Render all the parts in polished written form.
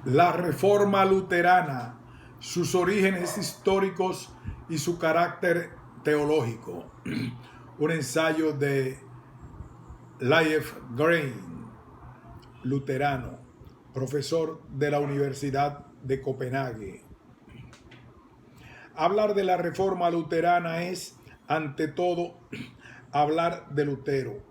La Reforma Luterana, sus orígenes históricos y su carácter teológico. Un ensayo de Leif Grein, luterano, profesor de la Universidad de Copenhague. Hablar de la Reforma Luterana es, ante todo, hablar de Lutero.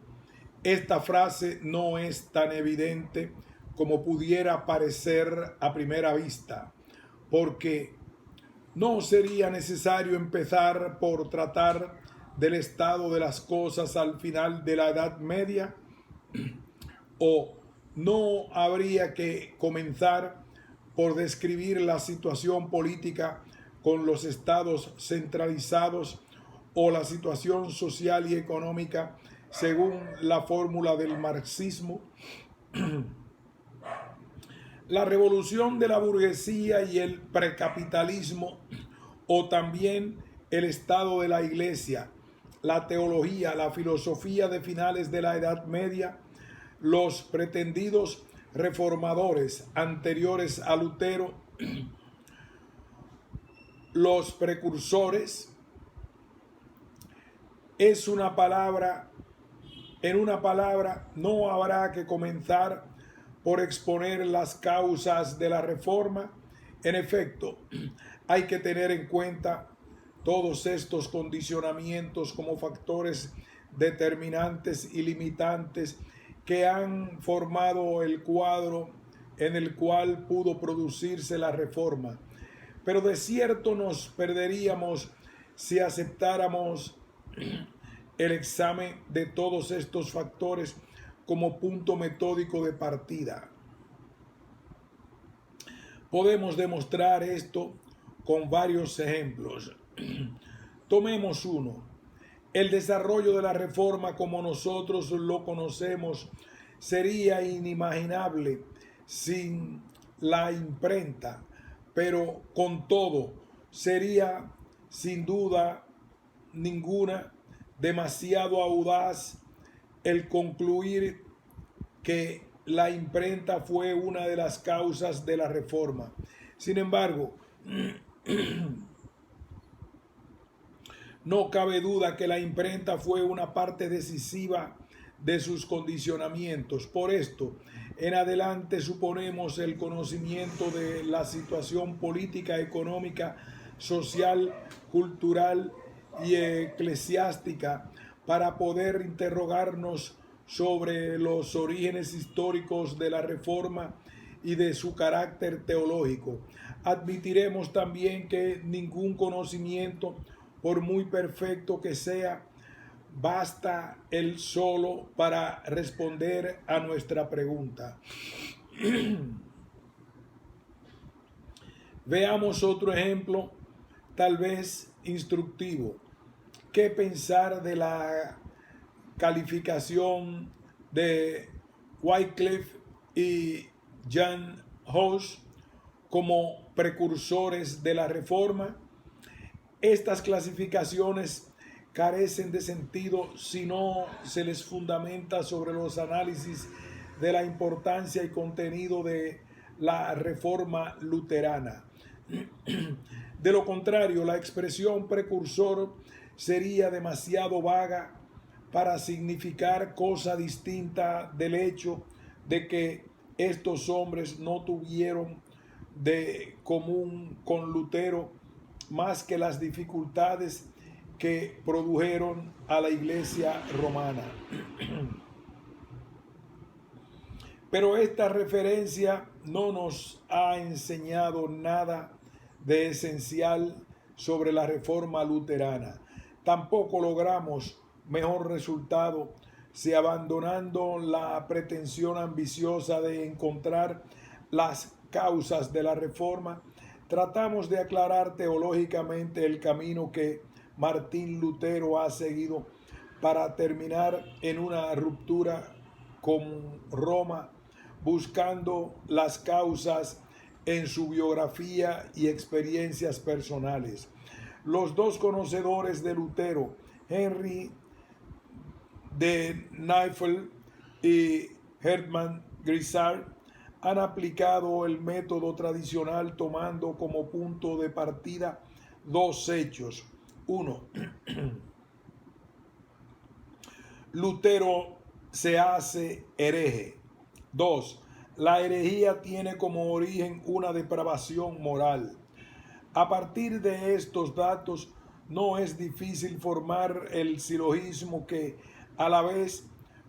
Esta frase no es tan evidente como pudiera parecer a primera vista, porque no sería necesario empezar por tratar del estado de las cosas al final de la Edad Media, o no habría que comenzar por describir la situación política con los estados centralizados o la situación social y económica según la fórmula del marxismo. La revolución de la burguesía y el precapitalismo, o también el estado de la iglesia, la teología, la filosofía de finales de la Edad Media, los pretendidos reformadores anteriores a Lutero, los precursores, es una palabra, en una palabra, no habrá que comenzar por exponer las causas de la reforma. En efecto, hay que tener en cuenta todos estos condicionamientos como factores determinantes y limitantes que han formado el cuadro en el cual pudo producirse la reforma. Pero de cierto nos perderíamos si aceptáramos el examen de todos estos factores como punto metódico de partida. Podemos demostrar esto con varios ejemplos. Tomemos uno. El desarrollo de la reforma como nosotros lo conocemos sería inimaginable sin la imprenta, pero con todo sería sin duda ninguna demasiado audaz el concluir que la imprenta fue una de las causas de la reforma. Sin embargo, no cabe duda que la imprenta fue una parte decisiva de sus condicionamientos. Por esto, en adelante suponemos el conocimiento de la situación política, económica, social, cultural y eclesiástica para poder interrogarnos sobre los orígenes históricos de la reforma y de su carácter teológico. Admitiremos también que ningún conocimiento, por muy perfecto que sea, basta él solo para responder a nuestra pregunta. Veamos otro ejemplo, tal vez instructivo. ¿Qué pensar de la calificación de Wycliffe y Jan Hus como precursores de la reforma? Estas clasificaciones carecen de sentido si no se les fundamenta sobre los análisis de la importancia y contenido de la reforma luterana. De lo contrario, la expresión precursor sería demasiado vaga para significar cosa distinta del hecho de que estos hombres no tuvieron de común con Lutero más que las dificultades que produjeron a la iglesia romana. Pero esta referencia no nos ha enseñado nada de esencial sobre la reforma luterana. Tampoco logramos mejor resultado si, abandonando la pretensión ambiciosa de encontrar las causas de la reforma, tratamos de aclarar teológicamente el camino que Martín Lutero ha seguido para terminar en una ruptura con Roma, buscando las causas en su biografía y experiencias personales. Los dos conocedores de Lutero, Henry de Neifel y Hermann Grisart, han aplicado el método tradicional tomando como punto de partida dos hechos. Uno, Lutero se hace hereje. Dos, la herejía tiene como origen una depravación moral. A partir de estos datos, no es difícil formar el silogismo que a la vez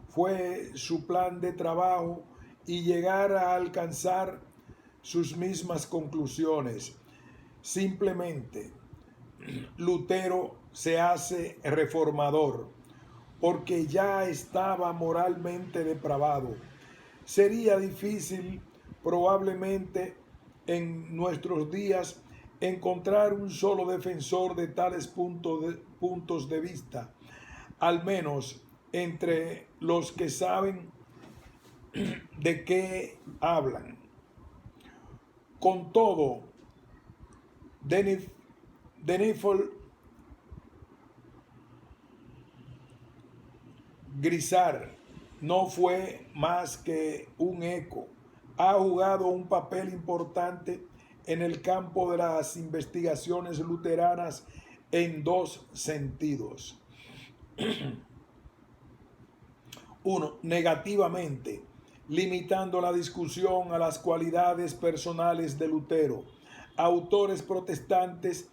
fue su plan de trabajo y llegar a alcanzar sus mismas conclusiones. Simplemente, Lutero se hace reformador porque ya estaba moralmente depravado. Sería difícil probablemente en nuestros días encontrar un solo defensor de tales puntos de vista, al menos entre los que saben de qué hablan. Con todo, Denifl Grisar no fue más que un eco. Ha jugado un papel importante en el campo de las investigaciones luteranas en dos sentidos. Uno, negativamente, limitando la discusión a las cualidades personales de Lutero. Autores protestantes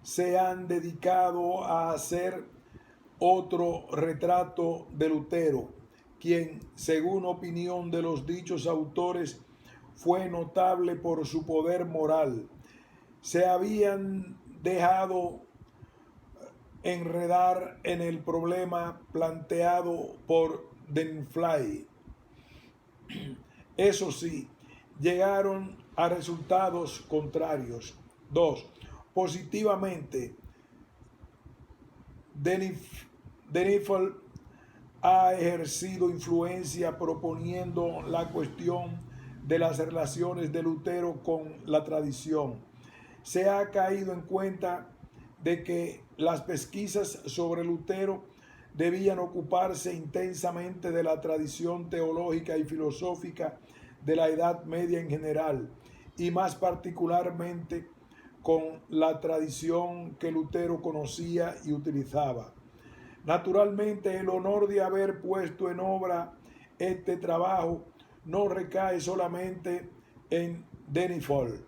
se han dedicado a hacer otro retrato de Lutero, quien, según opinión de los dichos autores, fue notable por su poder moral. Se habían dejado enredar en el problema planteado por Denfly. Eso sí, llegaron a resultados contrarios. 2. Positivamente, Denifl ha ejercido influencia proponiendo la cuestión de las relaciones de Lutero con la tradición. Se ha caído en cuenta de que las pesquisas sobre Lutero debían ocuparse intensamente de la tradición teológica y filosófica de la Edad Media en general, y más particularmente con la tradición que Lutero conocía y utilizaba. Naturalmente, el honor de haber puesto en obra este trabajo no recae solamente en Denifl,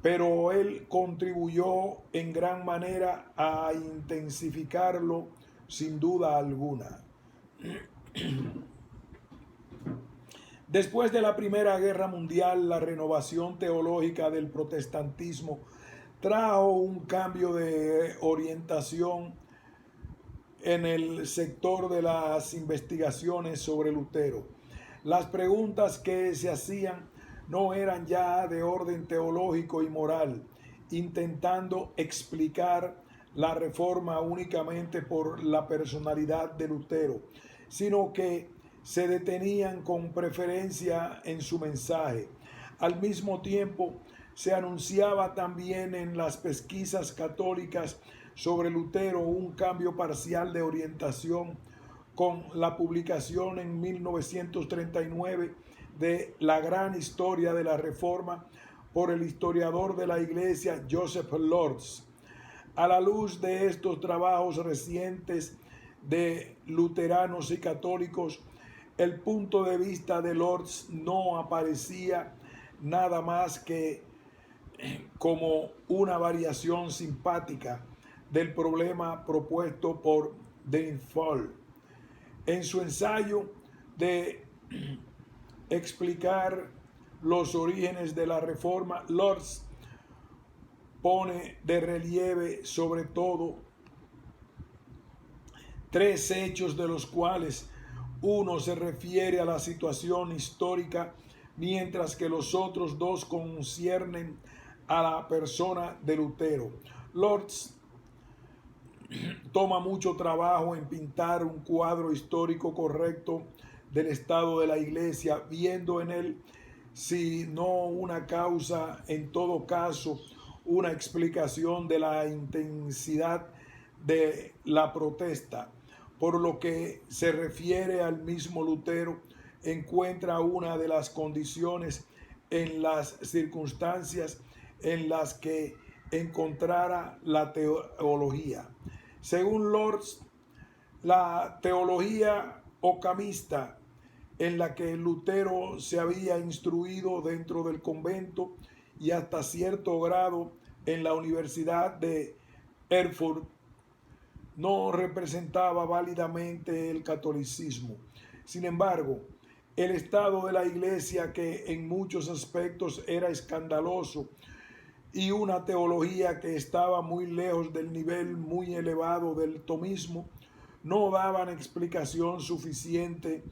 pero él contribuyó en gran manera a intensificarlo sin duda alguna. Después de la Primera Guerra Mundial, la renovación teológica del protestantismo trajo un cambio de orientación en el sector de las investigaciones sobre Lutero. Las preguntas que se hacían no eran ya de orden teológico y moral, intentando explicar la reforma únicamente por la personalidad de Lutero, sino que se detenían con preferencia en su mensaje. Al mismo tiempo, se anunciaba también en las pesquisas católicas sobre Lutero un cambio parcial de orientación con la publicación en 1939 de La gran historia de la Reforma por el historiador de la Iglesia Joseph Lortz. A la luz de estos trabajos recientes de luteranos y católicos, el punto de vista de Lortz no aparecía nada más que como una variación simpática del problema propuesto por Denifl. En su ensayo de explicar los orígenes de la Reforma, Lortz pone de relieve sobre todo tres hechos, de los cuales uno se refiere a la situación histórica, mientras que los otros dos conciernen a la persona de Lutero. Lortz toma mucho trabajo en pintar un cuadro histórico correcto del estado de la Iglesia, viendo en él, si no una causa, en todo caso una explicación de la intensidad de la protesta. Por lo que se refiere al mismo Lutero, encuentra una de las condiciones en las circunstancias en las que encontrara la teología. Según Lortz, la teología ocamista en la que Lutero se había instruido dentro del convento y hasta cierto grado en la Universidad de Erfurt, no representaba válidamente el catolicismo. Sin embargo, el estado de la iglesia, que en muchos aspectos era escandaloso, y una teología que estaba muy lejos del nivel muy elevado del tomismo, no daban explicación suficiente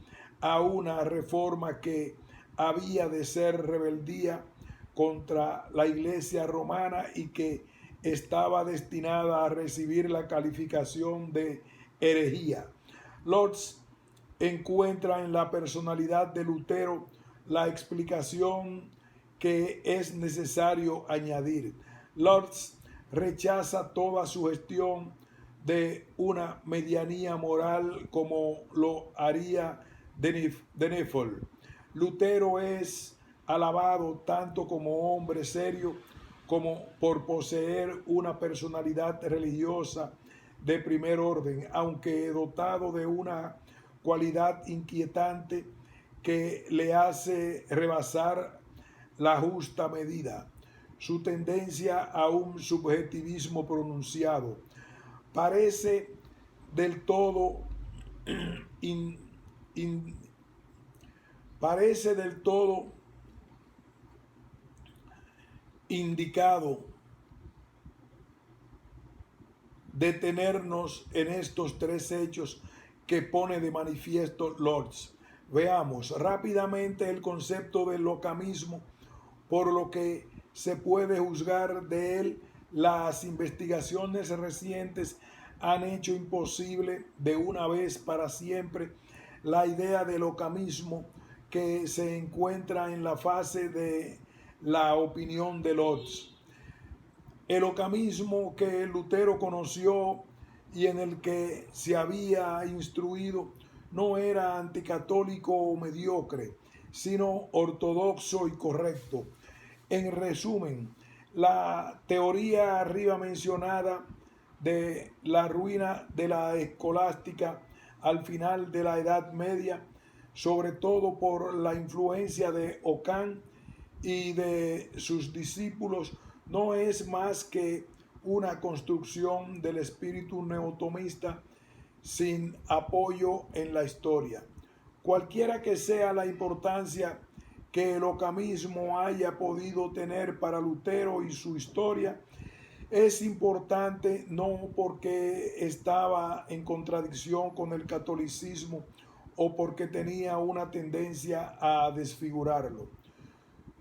a una reforma que había de ser rebeldía contra la Iglesia romana y que estaba destinada a recibir la calificación de herejía. Lortz encuentra en la personalidad de Lutero la explicación que es necesario añadir. Lortz rechaza toda sugestión de una medianía moral como lo haría de Neufeld. Lutero es alabado tanto como hombre serio como por poseer una personalidad religiosa de primer orden, aunque dotado de una cualidad inquietante que le hace rebasar la justa medida, su tendencia a un subjetivismo pronunciado. Parece del todo parece del todo indicado detenernos en estos tres hechos que pone de manifiesto Lortz. Veamos rápidamente el concepto del locamismo, por lo que se puede juzgar de él. Las investigaciones recientes han hecho imposible de una vez para siempre la idea del locamismo que se encuentra en la fase de la opinión de Lortz. El locamismo que Lutero conoció y en el que se había instruido no era anticatólico o mediocre, sino ortodoxo y correcto. En resumen, la teoría arriba mencionada de la ruina de la escolástica al final de la Edad Media, sobre todo por la influencia de Ockham y de sus discípulos, no es más que una construcción del espíritu neotomista sin apoyo en la historia. Cualquiera que sea la importancia que el ocamismo haya podido tener para Lutero y su historia, es importante no porque estaba en contradicción con el catolicismo o porque tenía una tendencia a desfigurarlo.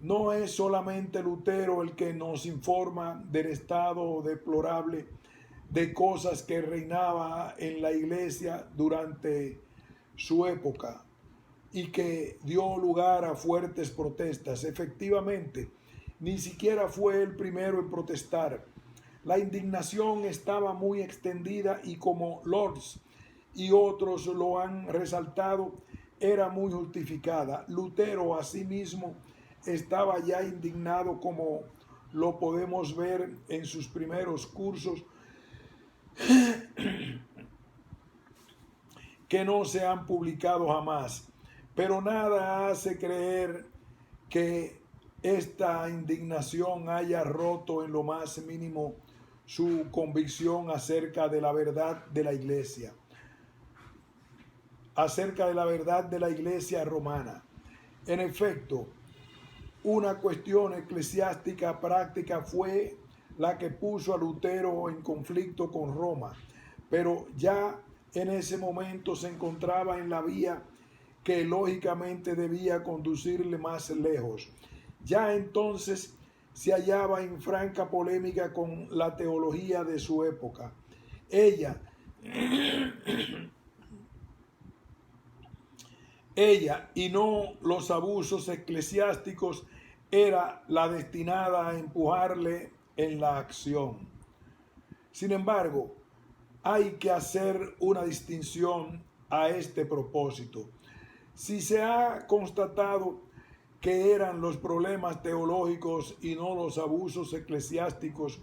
No es solamente Lutero el que nos informa del estado deplorable de cosas que reinaba en la iglesia durante su época y que dio lugar a fuertes protestas. Efectivamente, ni siquiera fue el primero en protestar. La indignación estaba muy extendida y, como Lortz y otros lo han resaltado, era muy justificada. Lutero asimismo estaba ya indignado, como lo podemos ver en sus primeros cursos que no se han publicado jamás. Pero nada hace creer que esta indignación haya roto en lo más mínimo su convicción acerca de la verdad de la iglesia, acerca de la verdad de la iglesia romana. En efecto, una cuestión eclesiástica práctica fue la que puso a Lutero en conflicto con Roma, pero ya en ese momento se encontraba en la vía que lógicamente debía conducirle más lejos. Ya entonces se hallaba en franca polémica con la teología de su época. Ella y no los abusos eclesiásticos era la destinada a empujarle en la acción. Sin embargo, hay que hacer una distinción a este propósito. Si se ha constatado que eran los problemas teológicos y no los abusos eclesiásticos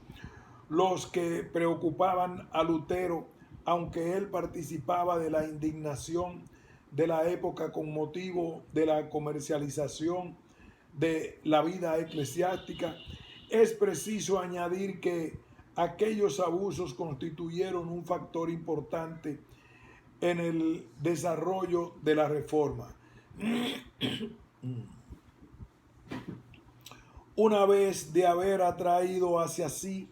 los que preocupaban a Lutero, aunque él participaba de la indignación de la época con motivo de la comercialización de la vida eclesiástica, es preciso añadir que aquellos abusos constituyeron un factor importante en el desarrollo de la reforma. Una vez de haber atraído hacia sí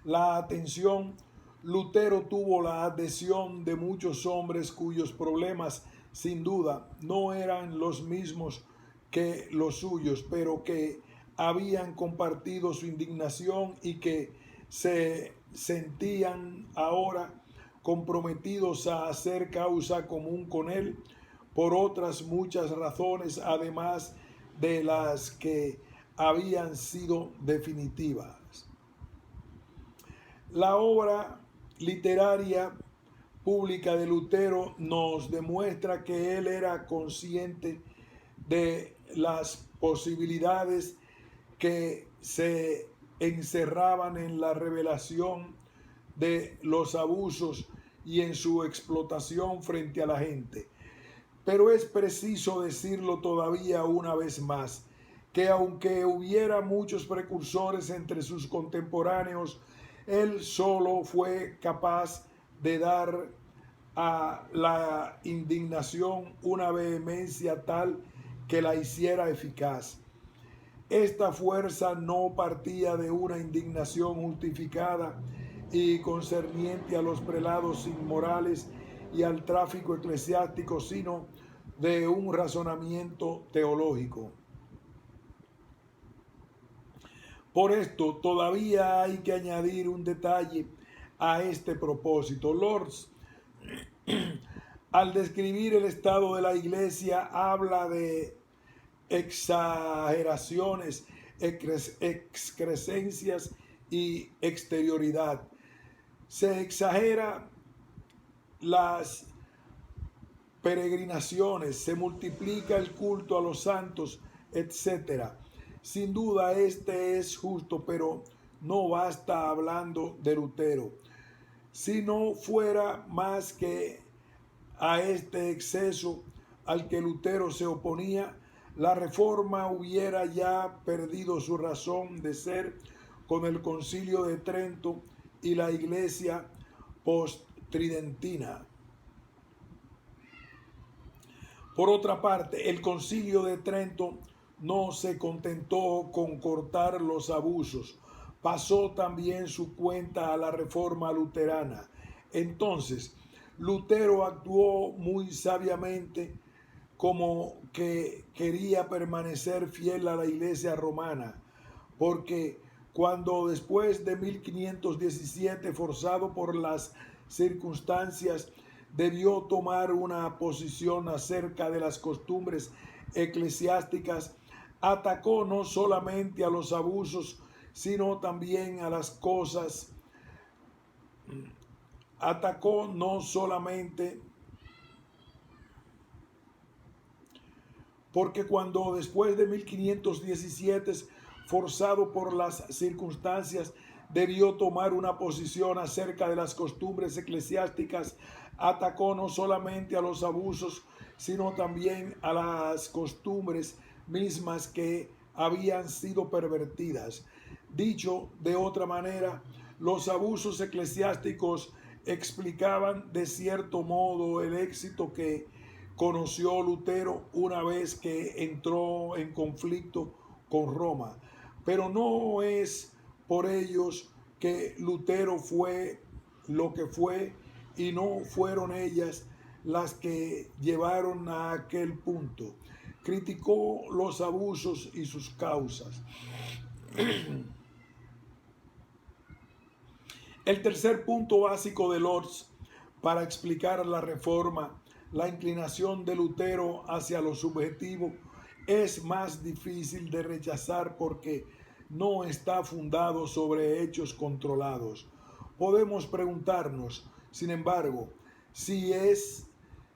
la atención, Lutero tuvo la adhesión de muchos hombres cuyos problemas sin duda no eran los mismos que los suyos, pero que habían compartido su indignación y que se sentían ahora comprometidos a hacer causa común con él por otras muchas razones, además de las que habían sido definitivas. La obra literaria pública de Lutero nos demuestra que él era consciente de las posibilidades que se encerraban en la revelación de los abusos y en su explotación frente a la gente. Pero es preciso decirlo todavía una vez más, que aunque hubiera muchos precursores entre sus contemporáneos, él solo fue capaz de dar a la indignación una vehemencia tal que la hiciera eficaz. Esta fuerza no partía de una indignación justificada y concerniente a los prelados inmorales y al tráfico eclesiástico, sino de un razonamiento teológico. Por esto, todavía hay que añadir un detalle a este propósito. Lords, al describir el estado de la iglesia, habla de exageraciones, excrescencias y exterioridad. Se exagera las peregrinaciones, se multiplica el culto a los santos, etc. Sin duda este es justo, pero no basta hablando de Lutero. Si no fuera más que a este exceso al que Lutero se oponía, la reforma hubiera ya perdido su razón de ser con el Concilio de Trento y la Iglesia post-tridentina. Por otra parte, el Concilio de Trento no se contentó con cortar los abusos, pasó también su cuenta a la reforma luterana. Entonces, Lutero actuó muy sabiamente, como que quería permanecer fiel a la Iglesia romana, porque cuando después de 1517, forzado por las circunstancias, debió tomar una posición acerca de las costumbres eclesiásticas, atacó no solamente a los abusos, sino también a las cosas, atacó no solamente porque cuando después de 1517, forzado por las circunstancias, debió tomar una posición acerca de las costumbres eclesiásticas, atacó no solamente a los abusos, sino también a las costumbres mismas que habían sido pervertidas. Dicho de otra manera, los abusos eclesiásticos explicaban de cierto modo el éxito que conoció Lutero una vez que entró en conflicto con Roma. Pero no es por ellos que Lutero fue lo que fue, y no fueron ellas las que llevaron a aquel punto. Criticó los abusos y sus causas. El tercer punto básico de Lords para explicar la reforma, la inclinación de Lutero hacia lo subjetivo, es más difícil de rechazar porque no está fundado sobre hechos controlados. Podemos preguntarnos, sin embargo, si es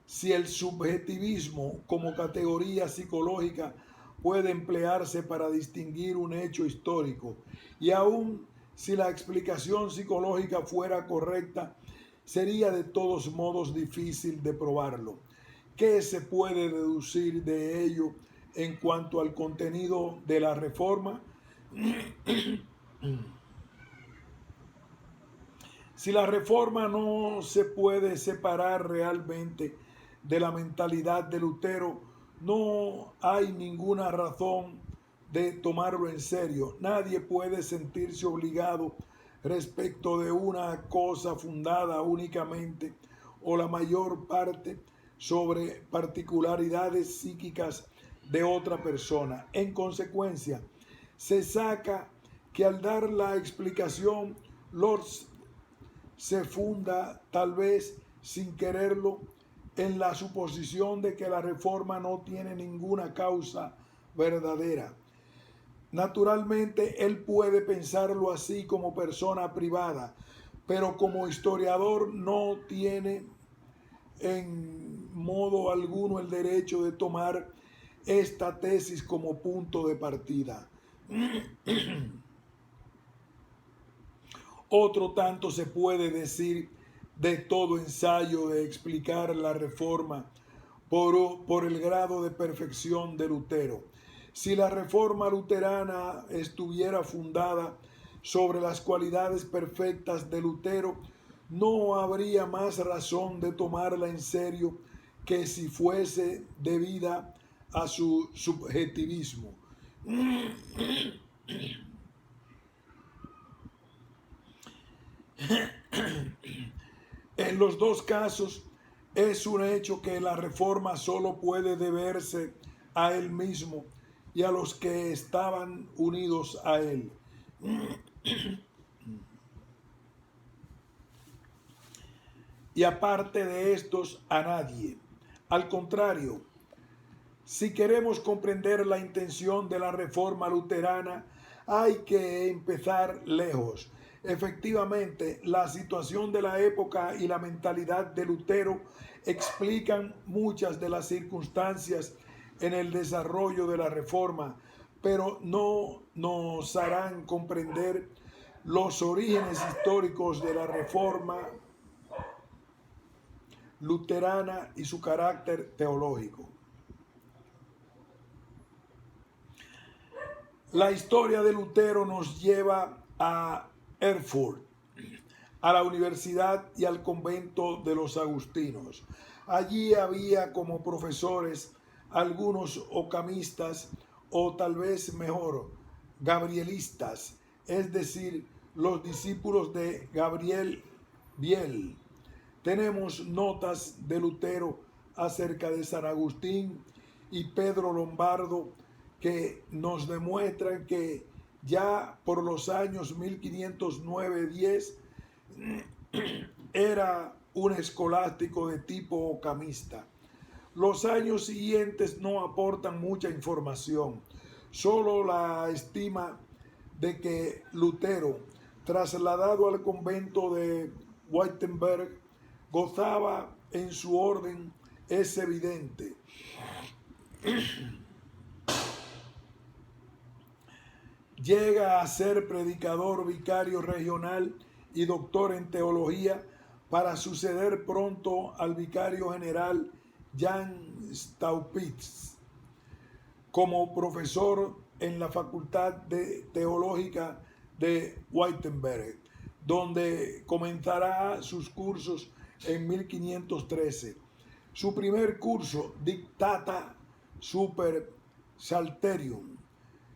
si el subjetivismo como categoría psicológica puede emplearse para distinguir un hecho histórico, y aun si la explicación psicológica fuera correcta, sería de todos modos difícil de probarlo. ¿Qué se puede deducir de ello en cuanto al contenido de la reforma? Si la reforma no se puede separar realmente de la mentalidad de Lutero, no hay ninguna razón de tomarlo en serio. Nadie puede sentirse obligado respecto de una cosa fundada únicamente o la mayor parte sobre particularidades psíquicas de otra persona. En consecuencia, se saca que al dar la explicación, Lorz se funda, tal vez sin quererlo, en la suposición de que la reforma no tiene ninguna causa verdadera. Naturalmente, él puede pensarlo así como persona privada, pero como historiador no tiene en modo alguno el derecho de tomar esta tesis como punto de partida. Otro tanto se puede decir de todo ensayo de explicar la reforma por el grado de perfección de Lutero. Si la reforma luterana estuviera fundada sobre las cualidades perfectas de Lutero, no habría más razón de tomarla en serio que si fuese debida a su subjetivismo. En los dos casos es un hecho que la reforma solo puede deberse a él mismo y a los que estaban unidos a él. Y aparte de estos, a nadie. Al contrario, si queremos comprender la intención de la reforma luterana, hay que empezar lejos. Efectivamente, la situación de la época y la mentalidad de Lutero explican muchas de las circunstancias en el desarrollo de la reforma, pero no nos harán comprender los orígenes históricos de la reforma luterana y su carácter teológico. La historia de Lutero nos lleva a Erfurt, a la universidad y al convento de los agustinos. Allí había como profesores algunos ocamistas o tal vez mejor, gabrielistas, es decir, los discípulos de Gabriel Biel. Tenemos notas de Lutero acerca de San Agustín y Pedro Lombardo que nos demuestran que ya por los años 1509-10 era un escolástico de tipo ocamista. Los años siguientes no aportan mucha información, solo la estima de que Lutero, trasladado al convento de Wittenberg, gozaba en su orden es evidente. Llega a ser predicador vicario regional y doctor en teología para suceder pronto al vicario general Jan Staupitz. Como profesor en la Facultad de Teológica de Wittenberg, donde comenzará sus cursos en 1513. Su primer curso, Dictata Super Psalterium,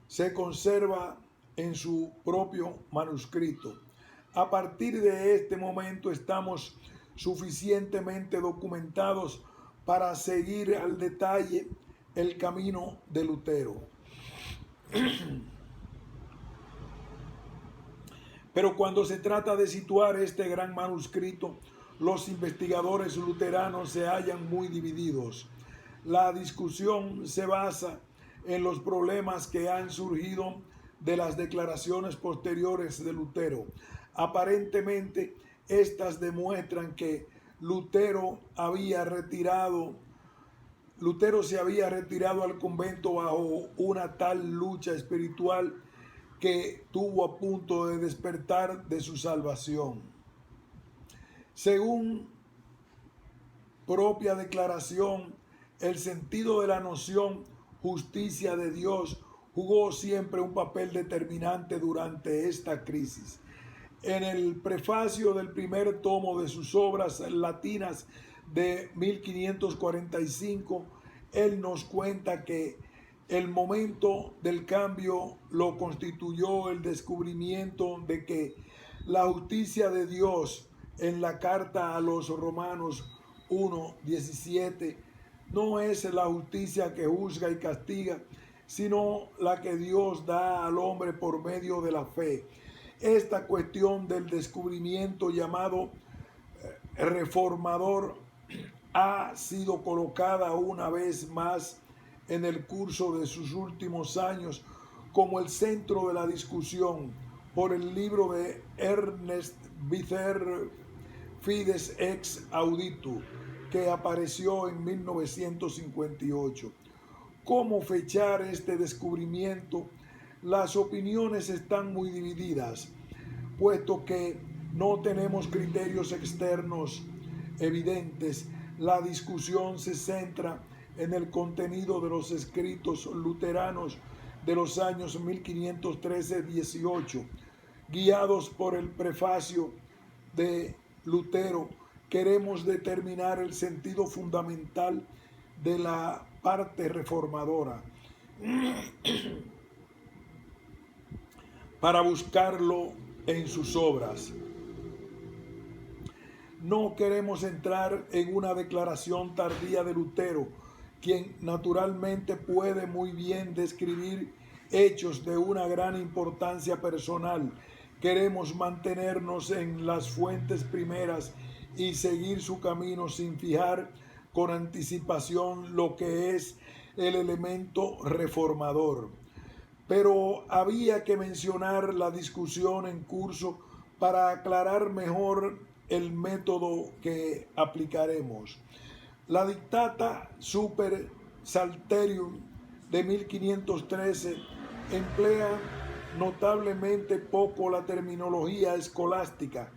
se conserva en su propio manuscrito. A partir de este momento estamos suficientemente documentados para seguir al detalle el camino de Lutero. Pero cuando se trata de situar este gran manuscrito, los investigadores luteranos se hallan muy divididos. La discusión se basa en los problemas que han surgido de las declaraciones posteriores de Lutero. Aparentemente, estas demuestran que Lutero se había retirado al convento bajo una tal lucha espiritual que estuvo a punto de despertar de su salvación. Según propia declaración, el sentido de la noción justicia de Dios jugó siempre un papel determinante durante esta crisis. En el prefacio del primer tomo de sus obras latinas de 1545, él nos cuenta que el momento del cambio lo constituyó el descubrimiento de que la justicia de Dios en la carta a los Romanos 1:17 no es la justicia que juzga y castiga, sino la que Dios da al hombre por medio de la fe. Esta cuestión del descubrimiento llamado reformador ha sido colocada una vez más en el curso de sus últimos años como el centro de la discusión por el libro de Ernest Bither, Fides ex Auditu, que apareció en 1958. ¿Cómo fechar este descubrimiento? Las opiniones están muy divididas, puesto que no tenemos criterios externos evidentes. La discusión se centra en el contenido de los escritos luteranos de los años 1513-18. Guiados por el prefacio de Lutero, queremos determinar el sentido fundamental de la parte reformadora para buscarlo en sus obras. No queremos entrar en una declaración tardía de Lutero, quien naturalmente puede muy bien describir hechos de una gran importancia personal. Queremos mantenernos en las fuentes primeras y seguir su camino sin fijar con anticipación lo que es el elemento reformador. Pero había que mencionar la discusión en curso para aclarar mejor el método que aplicaremos. La Dictata Super Psalterium de 1513 emplea notablemente poco la terminología escolástica,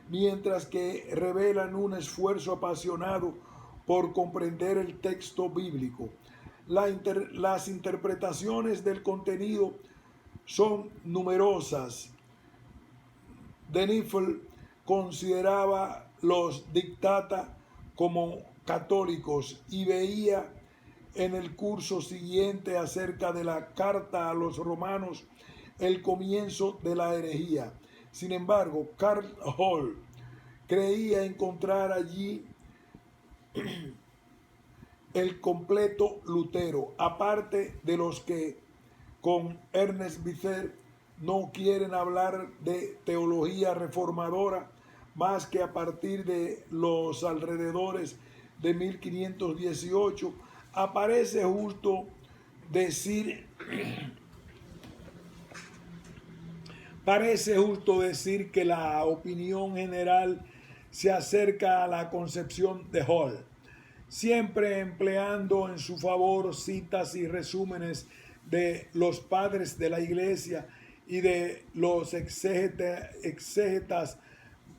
mientras que revelan un esfuerzo apasionado por comprender el texto bíblico. Las interpretaciones del contenido son numerosas. Denifl consideraba los dictata como católicos y veía en el curso siguiente acerca de la carta a los romanos el comienzo de la herejía. Sin embargo, Karl Hall creía encontrar allí el completo Lutero, aparte de los que con Ernest Bither no quieren hablar de teología reformadora más que a partir de los alrededores de 1518. Parece justo decir que la opinión general se acerca a la concepción de Hall, siempre empleando en su favor citas y resúmenes de los padres de la Iglesia y de los exégetas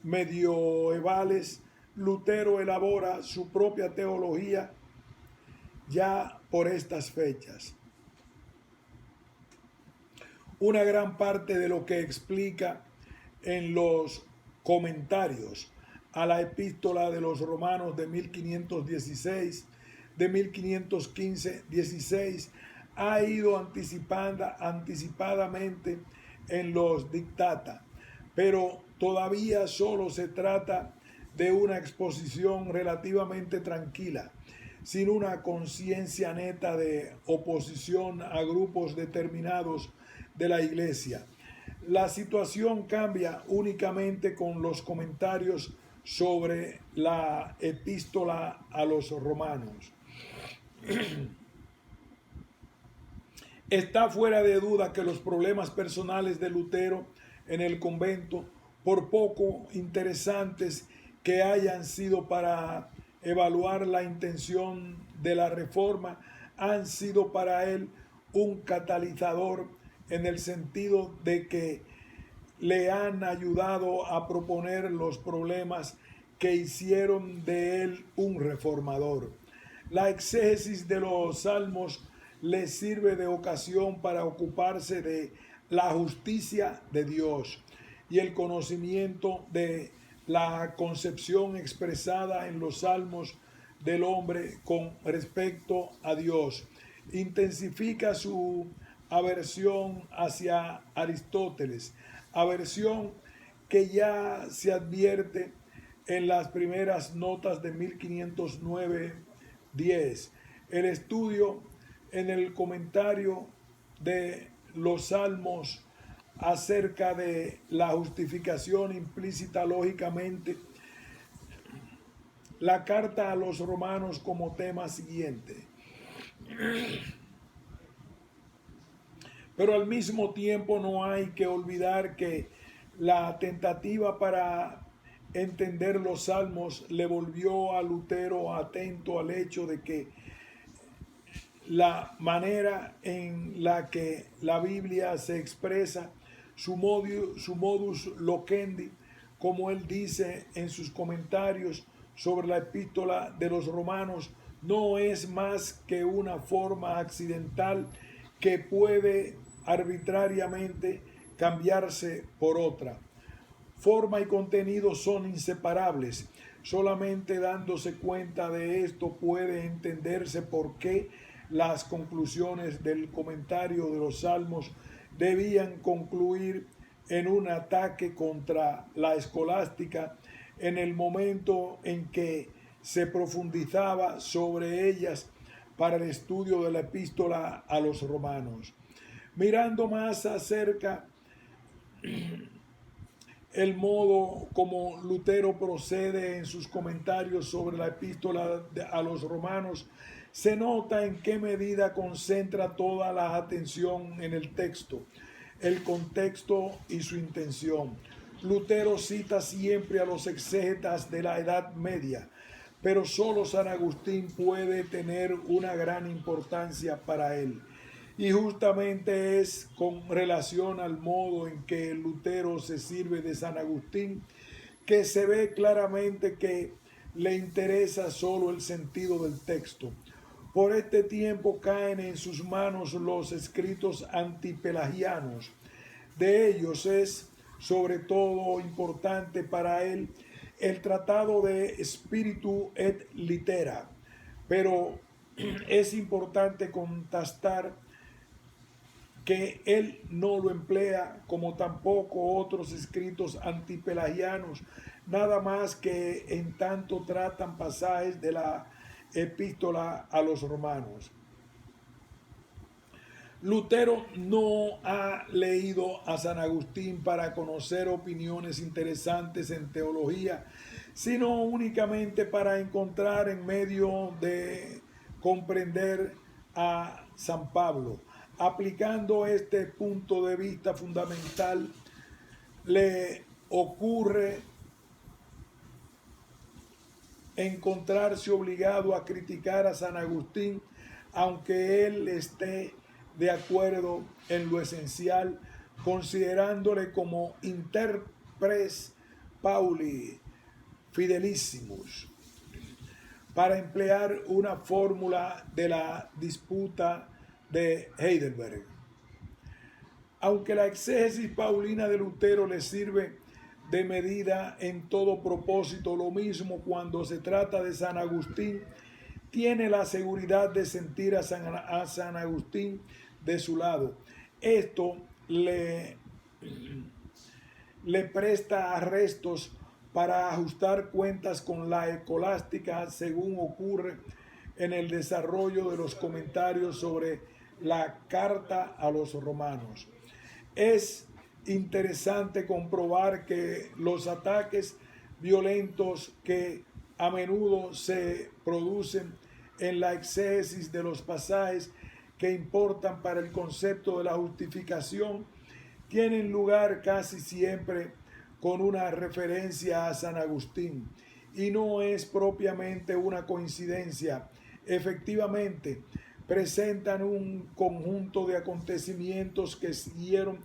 medievales. Lutero elabora su propia teología ya por estas fechas. Una gran parte de lo que explica en los comentarios a la epístola de los romanos de 1516, de 1515-16, ha ido anticipadamente en los dictata, pero todavía solo se trata de una exposición relativamente tranquila, sin una conciencia neta de oposición a grupos determinados de la Iglesia. La situación cambia únicamente con los comentarios sobre la epístola a los romanos. Está fuera de duda que los problemas personales de Lutero en el convento, por poco interesantes que hayan sido para evaluar la intención de la reforma han sido para él un catalizador en el sentido de que le han ayudado a proponer los problemas que hicieron de él un reformador. La exégesis de los salmos le sirve de ocasión para ocuparse de la justicia de Dios y el conocimiento de la concepción expresada en los salmos del hombre con respecto a Dios. Intensifica su aversión hacia Aristóteles, aversión que ya se advierte en las primeras notas de 1509-10. El estudio en el comentario de los salmos acerca de la justificación implícita lógicamente la carta a los romanos como tema siguiente. Pero al mismo tiempo no hay que olvidar que la tentativa para entender los salmos le volvió a Lutero atento al hecho de que la manera en la que la Biblia se expresa, su modus loquendi, como él dice en sus comentarios sobre la epístola de los romanos, no es más que una forma accidental que puede arbitrariamente cambiarse por otra. Forma y contenido son inseparables. Solamente dándose cuenta de esto puede entenderse por qué las conclusiones del comentario de los Salmos debían concluir en un ataque contra la escolástica en el momento en que se profundizaba sobre ellas para el estudio de la epístola a los romanos. Mirando más acerca el modo como Lutero procede en sus comentarios sobre la epístola a los romanos, se nota en qué medida concentra toda la atención en el texto, el contexto y su intención. Lutero cita siempre a los exégetas de la Edad Media, pero solo San Agustín puede tener una gran importancia para él. Y justamente es con relación al modo en que Lutero se sirve de San Agustín que se ve claramente que le interesa solo el sentido del texto. Por este tiempo caen en sus manos los escritos antipelagianos. De ellos es sobre todo importante para él el tratado de Spiritu et Litera, pero es importante contrastar que él no lo emplea, como tampoco otros escritos antipelagianos, nada más que en tanto tratan pasajes de la epístola a los romanos. Lutero no ha leído a San Agustín para conocer opiniones interesantes en teología, sino únicamente para encontrar en medio de comprender a San Pablo. Aplicando este punto de vista fundamental, le ocurre encontrarse obligado a criticar a San Agustín, aunque él esté de acuerdo en lo esencial, considerándole como interpres Pauli fidelissimus, para emplear una fórmula de la disputa de Heidelberg. Aunque la exégesis paulina de Lutero le sirve de medida en todo propósito, lo mismo cuando se trata de San Agustín, tiene la seguridad de sentir a San Agustín de su lado. Esto le presta arrestos para ajustar cuentas con la escolástica, según ocurre en el desarrollo de los comentarios sobre la carta a los romanos. Es interesante comprobar que los ataques violentos que a menudo se producen en la exégesis de los pasajes que importan para el concepto de la justificación tienen lugar casi siempre con una referencia a San Agustín, y no es propiamente una coincidencia. Efectivamente, presentan un conjunto de acontecimientos que siguieron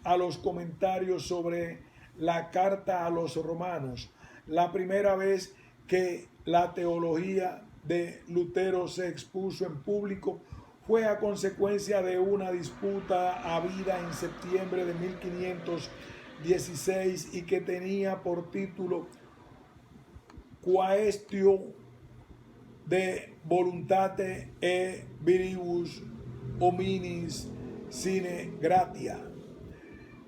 a los comentarios sobre la carta a los romanos. La primera vez que la teología de Lutero se expuso en público fue a consecuencia de una disputa habida en septiembre de 1516 y que tenía por título Quaestio de voluntate e viribus hominis sine gratia.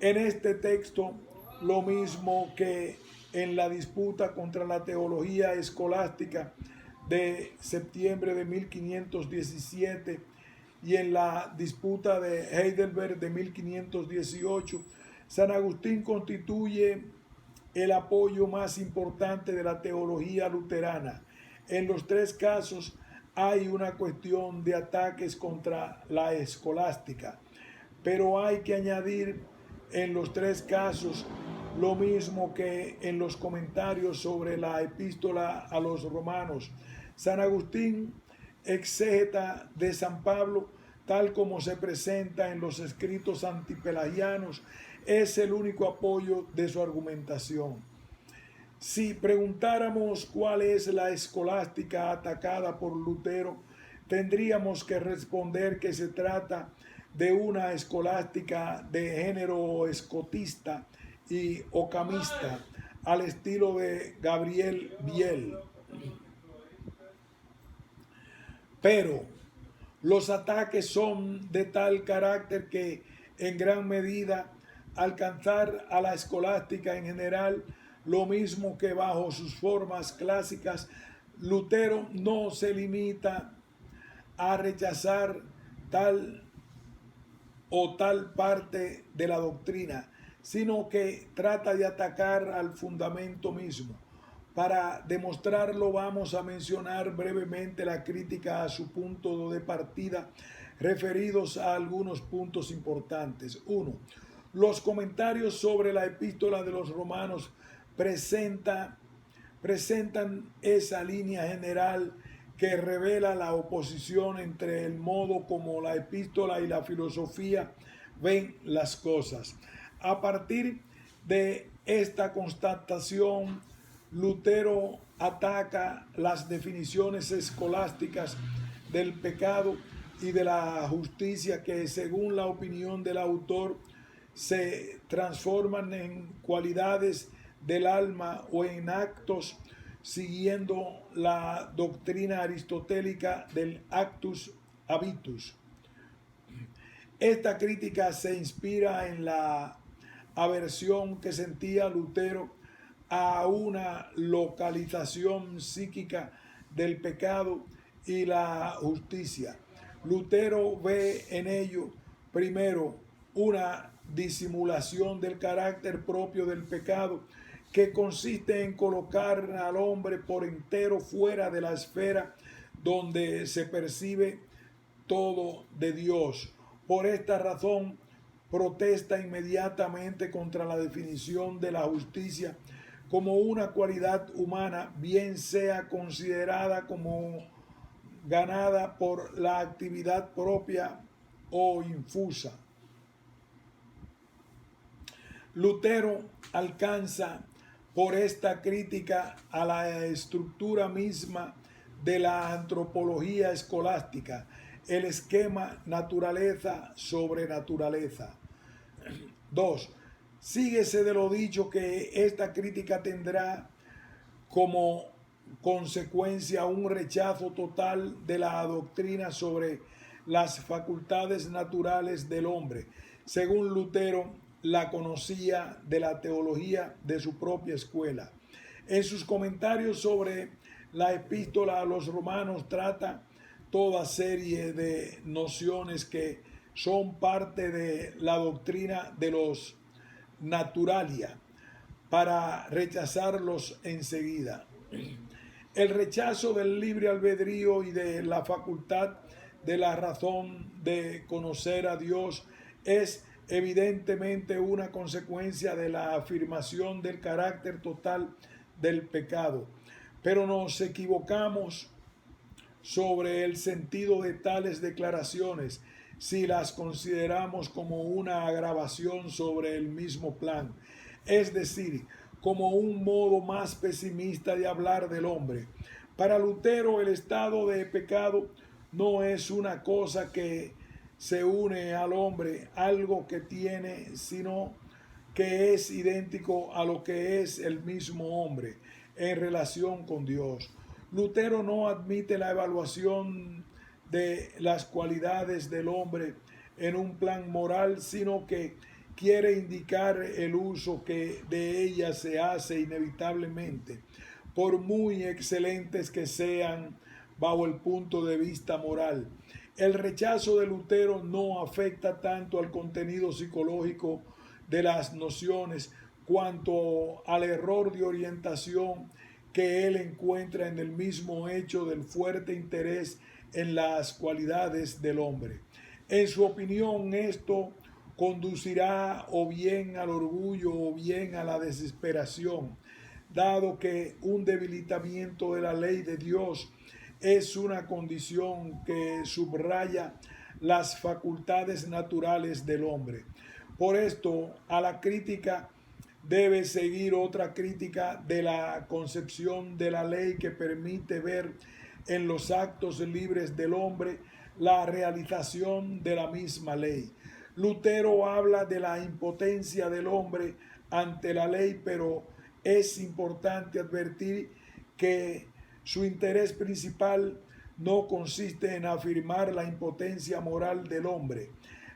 En este texto, lo mismo que en la disputa contra la teología escolástica de septiembre de 1517 y en la disputa de Heidelberg de 1518, San Agustín constituye el apoyo más importante de la teología luterana. En los tres casos hay una cuestión de ataques contra la escolástica, pero hay que añadir en los tres casos lo mismo que en los comentarios sobre la epístola a los romanos. San Agustín, exégeta de San Pablo, tal como se presenta en los escritos antipelagianos, es el único apoyo de su argumentación. Si preguntáramos cuál es la escolástica atacada por Lutero, tendríamos que responder que se trata de una escolástica de género escotista y ocamista, al estilo de Gabriel Biel. Pero los ataques son de tal carácter que en gran medida alcanzar a la escolástica en general, lo mismo que bajo sus formas clásicas, Lutero no se limita a rechazar tal o tal parte de la doctrina, sino que trata de atacar al fundamento mismo. Para demostrarlo vamos a mencionar brevemente la crítica a su punto de partida, referidos a algunos puntos importantes. 1. Los comentarios sobre la epístola de los romanos presentan esa línea general que revela la oposición entre el modo como la epístola y la filosofía ven las cosas. A partir de esta constatación, Lutero ataca las definiciones escolásticas del pecado y de la justicia que, según la opinión del autor, se transforman en cualidades del alma o en actos siguiendo la doctrina aristotélica del actus habitus. Esta crítica se inspira en la aversión que sentía Lutero a una localización psíquica del pecado y la justicia. Lutero ve en ello, primero, una disimulación del carácter propio del pecado, que consiste en colocar al hombre por entero fuera de la esfera donde se percibe todo de Dios. Por esta razón, protesta inmediatamente contra la definición de la justicia como una cualidad humana, bien sea considerada como ganada por la actividad propia o infusa. Lutero alcanza por esta crítica a la estructura misma de la antropología escolástica, el esquema naturaleza sobre naturaleza. 2. Síguese de lo dicho que esta crítica tendrá como consecuencia un rechazo total de la doctrina sobre las facultades naturales del hombre, según Lutero la conocía de la teología de su propia escuela. En sus comentarios sobre la epístola a los romanos trata toda serie de nociones que son parte de la doctrina de los naturalia para rechazarlos enseguida. El rechazo del libre albedrío y de la facultad de la razón de conocer a Dios es evidentemente una consecuencia de la afirmación del carácter total del pecado. pero nos equivocamos sobre el sentido de tales declaraciones si las consideramos como una agravación sobre el mismo plan, es decir, como un modo más pesimista de hablar del hombre. Para Lutero, el estado de pecado no es una cosa que se une al hombre, algo que tiene, sino que es idéntico a lo que es el mismo hombre en relación con Dios. Lutero no admite la evaluación de las cualidades del hombre en un plan moral, sino que quiere indicar el uso que de ellas se hace inevitablemente, por muy excelentes que sean bajo el punto de vista moral. El rechazo de Lutero no afecta tanto al contenido psicológico de las nociones cuanto al error de orientación que él encuentra en el mismo hecho del fuerte interés en las cualidades del hombre. En su opinión, esto conducirá o bien al orgullo o bien a la desesperación, dado que un debilitamiento de la ley de Dios es una condición que subraya las facultades naturales del hombre. Por esto, a la crítica debe seguir otra crítica de la concepción de la ley que permite ver en los actos libres del hombre la realización de la misma ley. Lutero habla de la impotencia del hombre ante la ley, pero es importante advertir que su interés principal no consiste en afirmar la impotencia moral del hombre.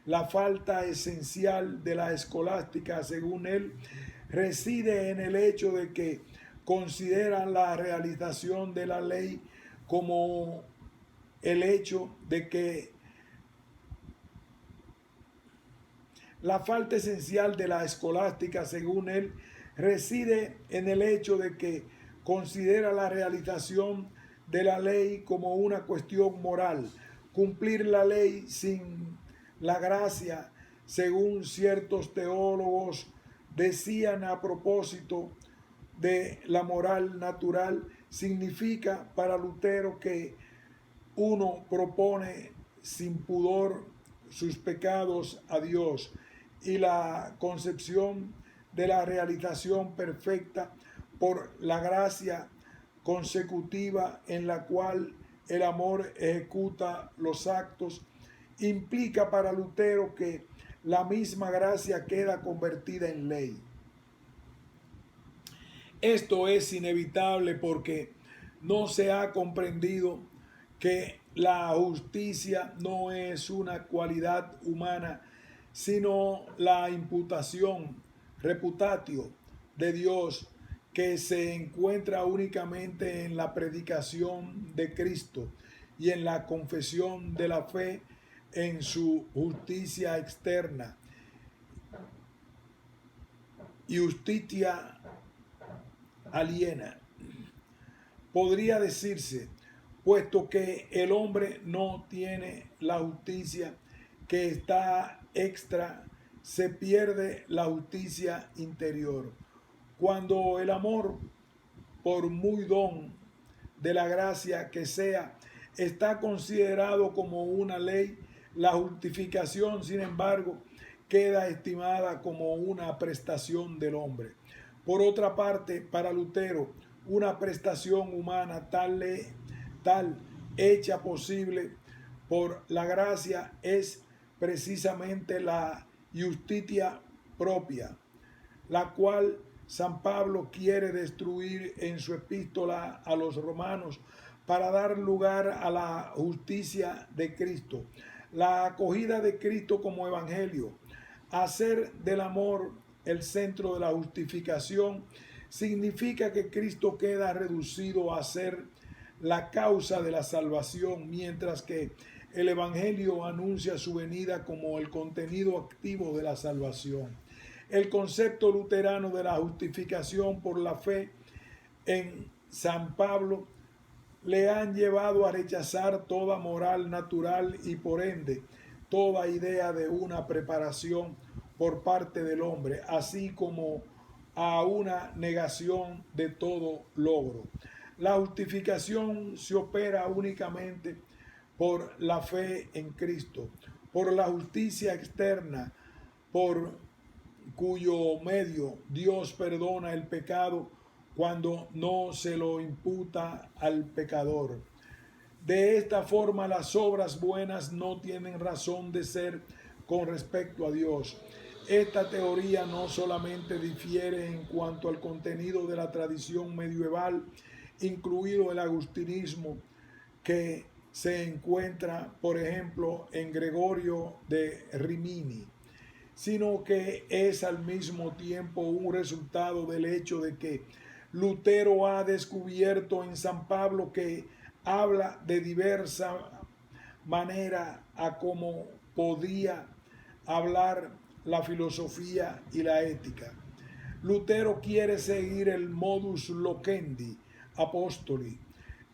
La falta esencial de la escolástica, según él, reside en el hecho de que consideran la realización de la ley como el hecho de que la falta esencial de la escolástica, según él, reside en el hecho de que considera la realización de la ley como una cuestión moral. Cumplir la ley sin la gracia, según ciertos teólogos decían a propósito de la moral natural, significa para Lutero que uno propone sin pudor sus pecados a Dios, y la concepción de la realización perfecta por la gracia consecutiva en la cual el amor ejecuta los actos, implica para Lutero que la misma gracia queda convertida en ley. Esto es inevitable porque no se ha comprendido que la justicia no es una cualidad humana, sino la imputación, reputatio de Dios, que se encuentra únicamente en la predicación de Cristo y en la confesión de la fe en su justicia externa. Justitia aliena. Podría decirse, puesto que el hombre no tiene la justicia que está extra, se pierde la justicia interior. Cuando el amor, por muy don de la gracia que sea, está considerado como una ley, la justificación, sin embargo, queda estimada como una prestación del hombre. Por otra parte, para Lutero, una prestación humana tal hecha posible por la gracia es precisamente la justitia propia, la cual San Pablo quiere destruir en su epístola a los romanos para dar lugar a la justicia de Cristo, la acogida de Cristo como evangelio. Hacer del amor el centro de la justificación significa que Cristo queda reducido a ser la causa de la salvación, mientras que el evangelio anuncia su venida como el contenido activo de la salvación. El concepto luterano de la justificación por la fe en San Pablo le han llevado a rechazar toda moral natural y por ende toda idea de una preparación por parte del hombre, así como a una negación de todo logro. La justificación se opera únicamente por la fe en Cristo, por la justicia externa, por cuyo medio Dios perdona el pecado cuando no se lo imputa al pecador. De esta forma, las obras buenas no tienen razón de ser con respecto a Dios. Esta teoría no solamente difiere en cuanto al contenido de la tradición medieval, incluido el agustinismo, que se encuentra, por ejemplo, en Gregorio de Rimini, sino que es al mismo tiempo un resultado del hecho de que Lutero ha descubierto en San Pablo que habla de diversa manera a cómo podía hablar la filosofía y la ética. Lutero quiere seguir el modus loquendi apostoli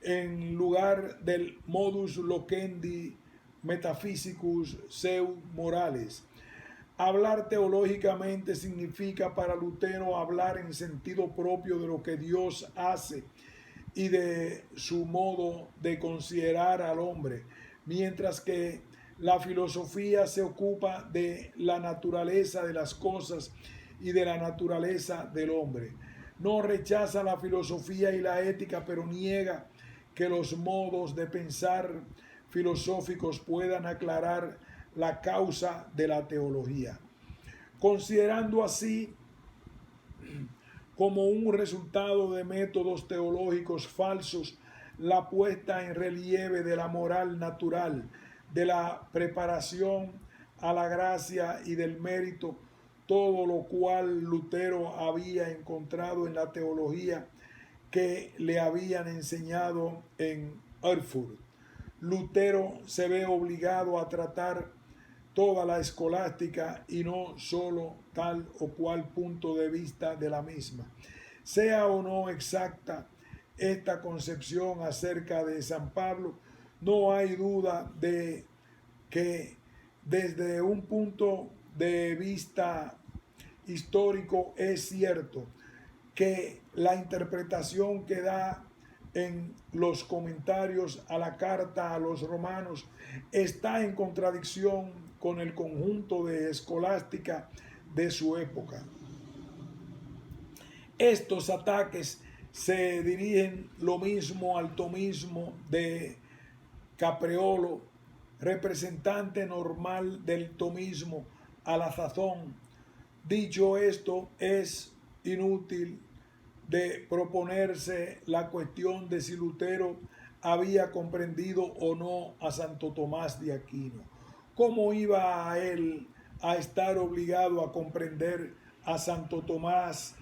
en lugar del modus loquendi metaphysicus seu morales. Hablar teológicamente significa para Lutero hablar en sentido propio de lo que Dios hace y de su modo de considerar al hombre, mientras que la filosofía se ocupa de la naturaleza de las cosas y de la naturaleza del hombre. No rechaza la filosofía y la ética, pero niega que los modos de pensar filosóficos puedan aclarar la causa de la teología. Considerando así como un resultado de métodos teológicos falsos la puesta en relieve de la moral natural, de la preparación a la gracia y del mérito, todo lo cual Lutero había encontrado en la teología que le habían enseñado en Erfurt. Lutero se ve obligado a tratar toda la escolástica y no solo tal o cual punto de vista de la misma. Sea o no exacta esta concepción acerca de San Pablo, no hay duda de que desde un punto de vista histórico es cierto que la interpretación que da en los comentarios a la carta a los romanos está en contradicción con el conjunto de escolástica de su época. Estos ataques se dirigen lo mismo al tomismo de Capreolo, representante normal del tomismo a la sazón. Dicho esto, es inútil de proponerse la cuestión de si Lutero había comprendido o no a Santo Tomás de Aquino. ¿Cómo iba a él a estar obligado a comprender a Santo Tomás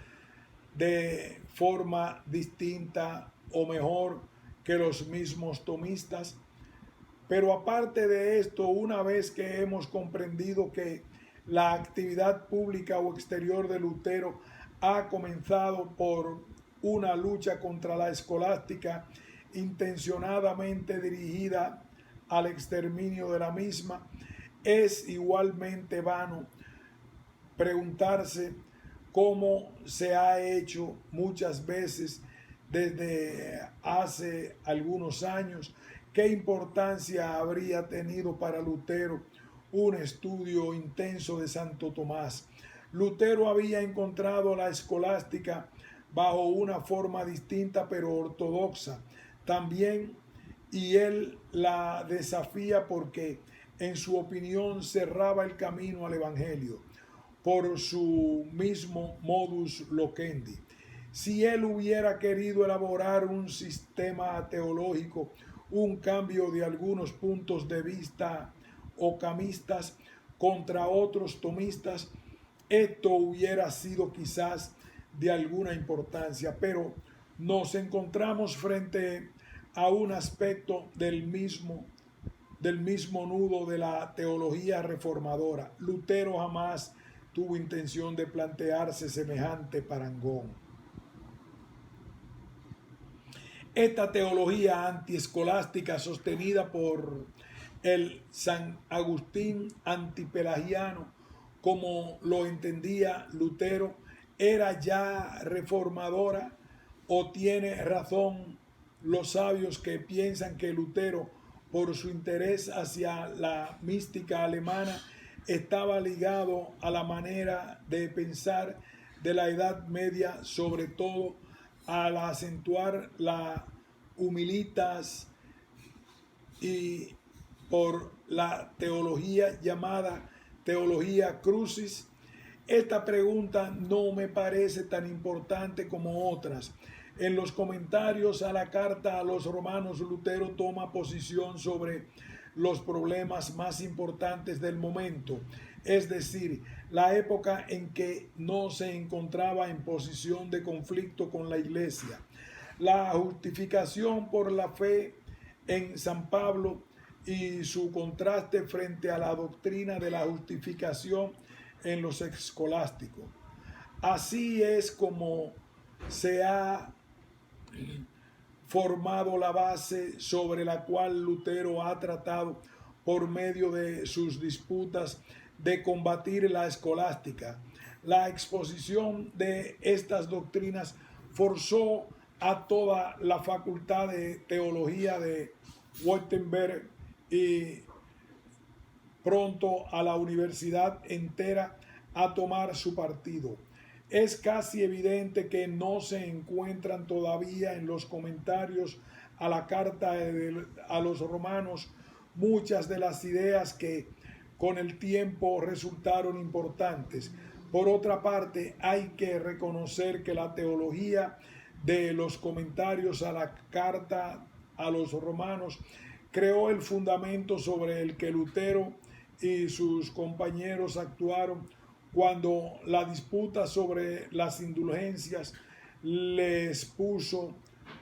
de forma distinta o mejor que los mismos tomistas? Pero aparte de esto, una vez que hemos comprendido que la actividad pública o exterior de Lutero ha comenzado por una lucha contra la escolástica intencionadamente dirigida al exterminio de la misma, es igualmente vano preguntarse cómo se ha hecho muchas veces desde hace algunos años, qué importancia habría tenido para Lutero un estudio intenso de Santo Tomás. Lutero había encontrado la escolástica bajo una forma distinta pero ortodoxa también, y él la desafía porque en su opinión cerraba el camino al Evangelio por su mismo modus loquendi. Si él hubiera querido elaborar un sistema teológico, un cambio de algunos puntos de vista ocamistas contra otros tomistas, esto hubiera sido quizás de alguna importancia, pero nos encontramos frente a un aspecto del mismo nudo de la teología reformadora. Lutero jamás tuvo intención de plantearse semejante parangón. Esta teología antiescolástica sostenida por el San Agustín antipelagiano, como lo entendía Lutero, era ya reformadora o tiene razón los sabios que piensan que Lutero, por su interés hacia la mística alemana, estaba ligado a la manera de pensar de la Edad Media, sobre todo al acentuar la humilitas y por la teología llamada teología crucis. Esta pregunta no me parece tan importante como otras. En los comentarios a la carta a los romanos, Lutero toma posición sobre los problemas más importantes del momento, es decir, la época en que no se encontraba en posición de conflicto con la Iglesia. La justificación por la fe en San Pablo y su contraste frente a la doctrina de la justificación en los escolásticos. Así es como se ha formado la base sobre la cual Lutero ha tratado por medio de sus disputas de combatir la escolástica. La exposición de estas doctrinas forzó a toda la facultad de teología de Wittenberg y pronto a la universidad entera a tomar su partido. Es casi evidente que no se encuentran todavía en los comentarios a la carta a los romanos muchas de las ideas que con el tiempo resultaron importantes. Por otra parte, hay que reconocer que la teología de los comentarios a la carta a los romanos creó el fundamento sobre el que Lutero y sus compañeros actuaron cuando la disputa sobre las indulgencias les puso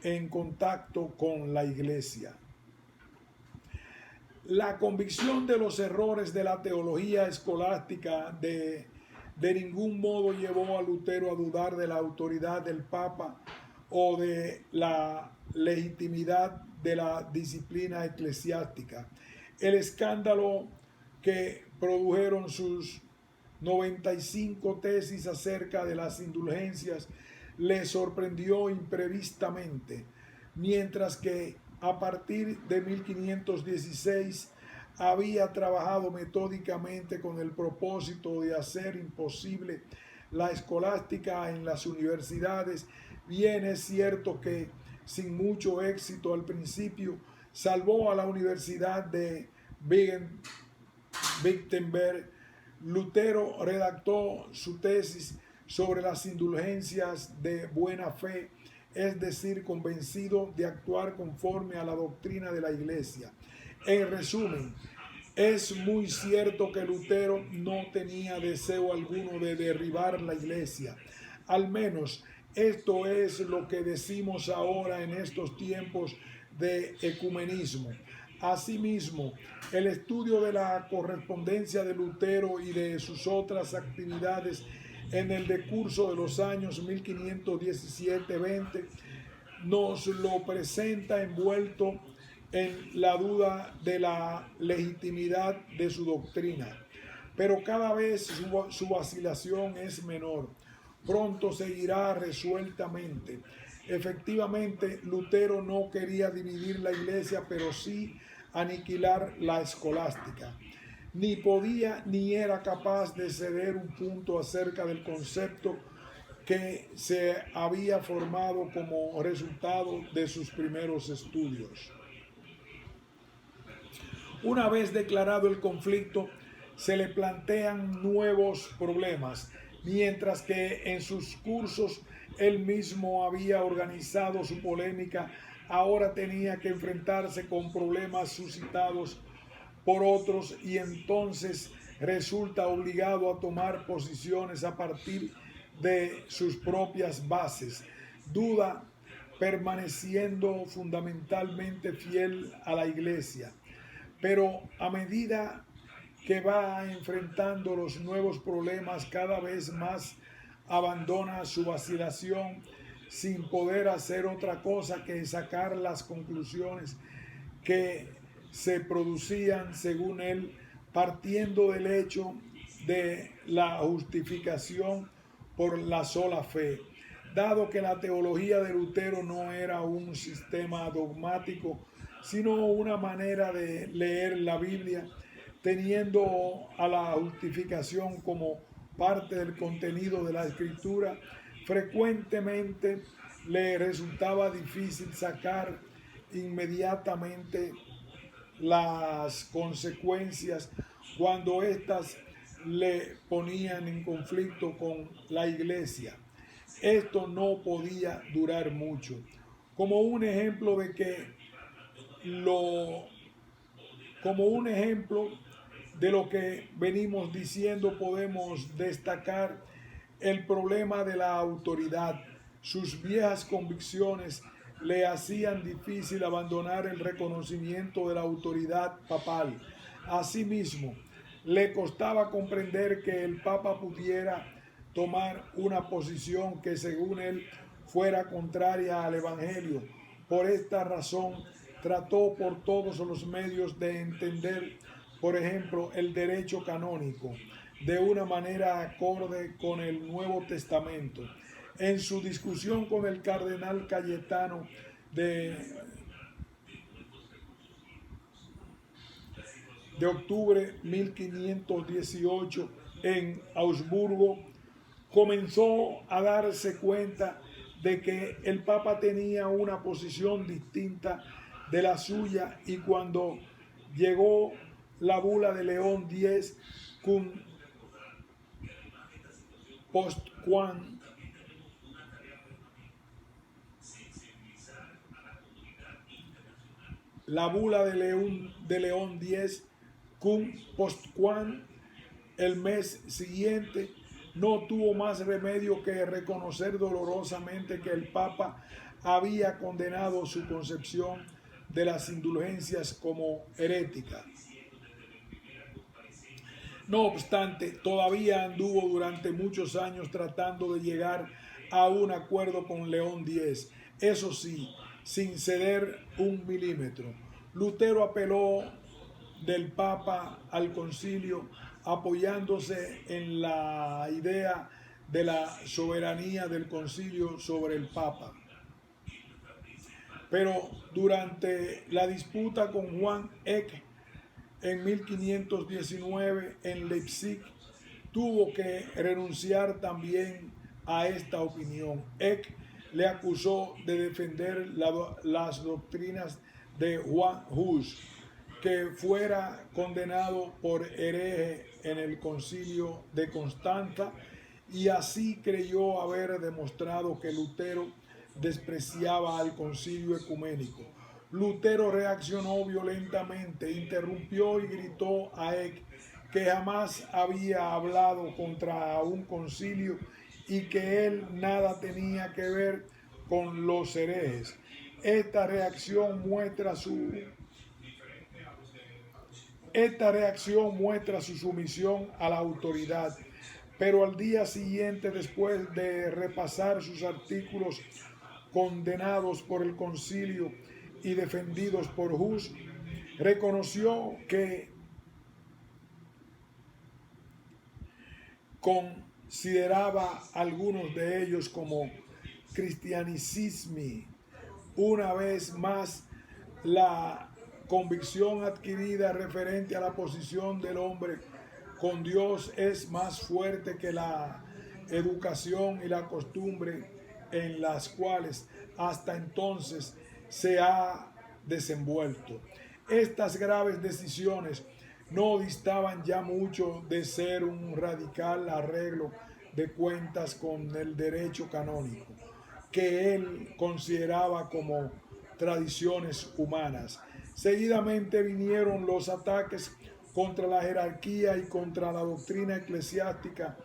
en contacto con la Iglesia. La convicción de los errores de la teología escolástica de ningún modo llevó a Lutero a dudar de la autoridad del Papa o de la legitimidad de la disciplina eclesiástica. El escándalo que produjeron sus 95 tesis acerca de las indulgencias le sorprendió imprevistamente, mientras que a partir de 1516 había trabajado metódicamente con el propósito de hacer imposible la escolástica en las universidades. Bien es cierto que sin mucho éxito al principio salvó a la Universidad de Wittenberg. Lutero redactó su tesis sobre las indulgencias de buena fe, es decir, convencido de actuar conforme a la doctrina de la Iglesia. En resumen, es muy cierto que Lutero no tenía deseo alguno de derribar la Iglesia. Al menos esto es lo que decimos ahora en estos tiempos de ecumenismo. Asimismo, el estudio de la correspondencia de Lutero y de sus otras actividades en el decurso de los años 1517-20 nos lo presenta envuelto en la duda de la legitimidad de su doctrina. Pero cada vez su vacilación es menor. Pronto seguirá resueltamente. Efectivamente, Lutero no quería dividir la Iglesia, pero sí aniquilar la escolástica. Ni podía ni era capaz de ceder un punto acerca del concepto que se había formado como resultado de sus primeros estudios. Una vez declarado el conflicto, se le plantean nuevos problemas, mientras que en sus cursos él mismo había organizado su polémica. Ahora tenía que enfrentarse con problemas suscitados por otros y entonces resulta obligado a tomar posiciones a partir de sus propias bases. Duda, permaneciendo fundamentalmente fiel a la Iglesia. Pero a medida que va enfrentando los nuevos problemas, cada vez más abandona su vacilación sin poder hacer otra cosa que sacar las conclusiones que se producían, según él, partiendo del hecho de la justificación por la sola fe. dado que la teología de Lutero no era un sistema dogmático, sino una manera de leer la Biblia, teniendo a la justificación como parte del contenido de la Escritura, frecuentemente le resultaba difícil sacar inmediatamente las consecuencias cuando éstas le ponían en conflicto con la iglesia. Esto no podía durar mucho. Como un ejemplo de que como un ejemplo de lo que venimos diciendo, podemos destacar el problema de la autoridad. Sus viejas convicciones le hacían difícil abandonar el reconocimiento de la autoridad papal. Asimismo, le costaba comprender que el Papa pudiera tomar una posición que según él fuera contraria al Evangelio. Por esta razón, trató por todos los medios de entender, por ejemplo, el derecho canónico de una manera acorde con el Nuevo Testamento. En su discusión con el cardenal Cayetano de octubre 1518 en Augsburgo, comenzó a darse cuenta de que el Papa tenía una posición distinta de la suya, y cuando llegó la bula de León X cum postquam, la bula de León X cum postquam, el mes siguiente, no tuvo más remedio que reconocer dolorosamente que el Papa había condenado su concepción de las indulgencias como herética. No obstante, todavía anduvo durante muchos años tratando de llegar a un acuerdo con León X, eso sí, sin ceder un milímetro. Lutero apeló del Papa al concilio, apoyándose en la idea de la soberanía del concilio sobre el Papa. Pero durante la disputa con Juan Eck en 1519 en Leipzig, tuvo que renunciar también a esta opinión. Eck le acusó de defender las doctrinas de Juan Hus, que fuera condenado por hereje en el concilio de Constanza, y así creyó haber demostrado que Lutero despreciaba al concilio ecuménico. Lutero reaccionó violentamente, interrumpió y gritó a Eck que jamás había hablado contra un concilio y que él nada tenía que ver con los herejes. Esta reacción muestra su sumisión a la autoridad, pero al día siguiente, después de repasar sus artículos condenados por el concilio y defendidos por Hus, reconoció que consideraba algunos de ellos como cristianicismi. Una vez más, la convicción adquirida referente a la posición del hombre con Dios es más fuerte que la educación y la costumbre en las cuales hasta entonces se ha desenvuelto. Estas graves decisiones no distaban ya mucho de ser un radical arreglo de cuentas con el derecho canónico, que él consideraba como tradiciones humanas. Seguidamente vinieron los ataques contra la jerarquía y contra la doctrina eclesiástica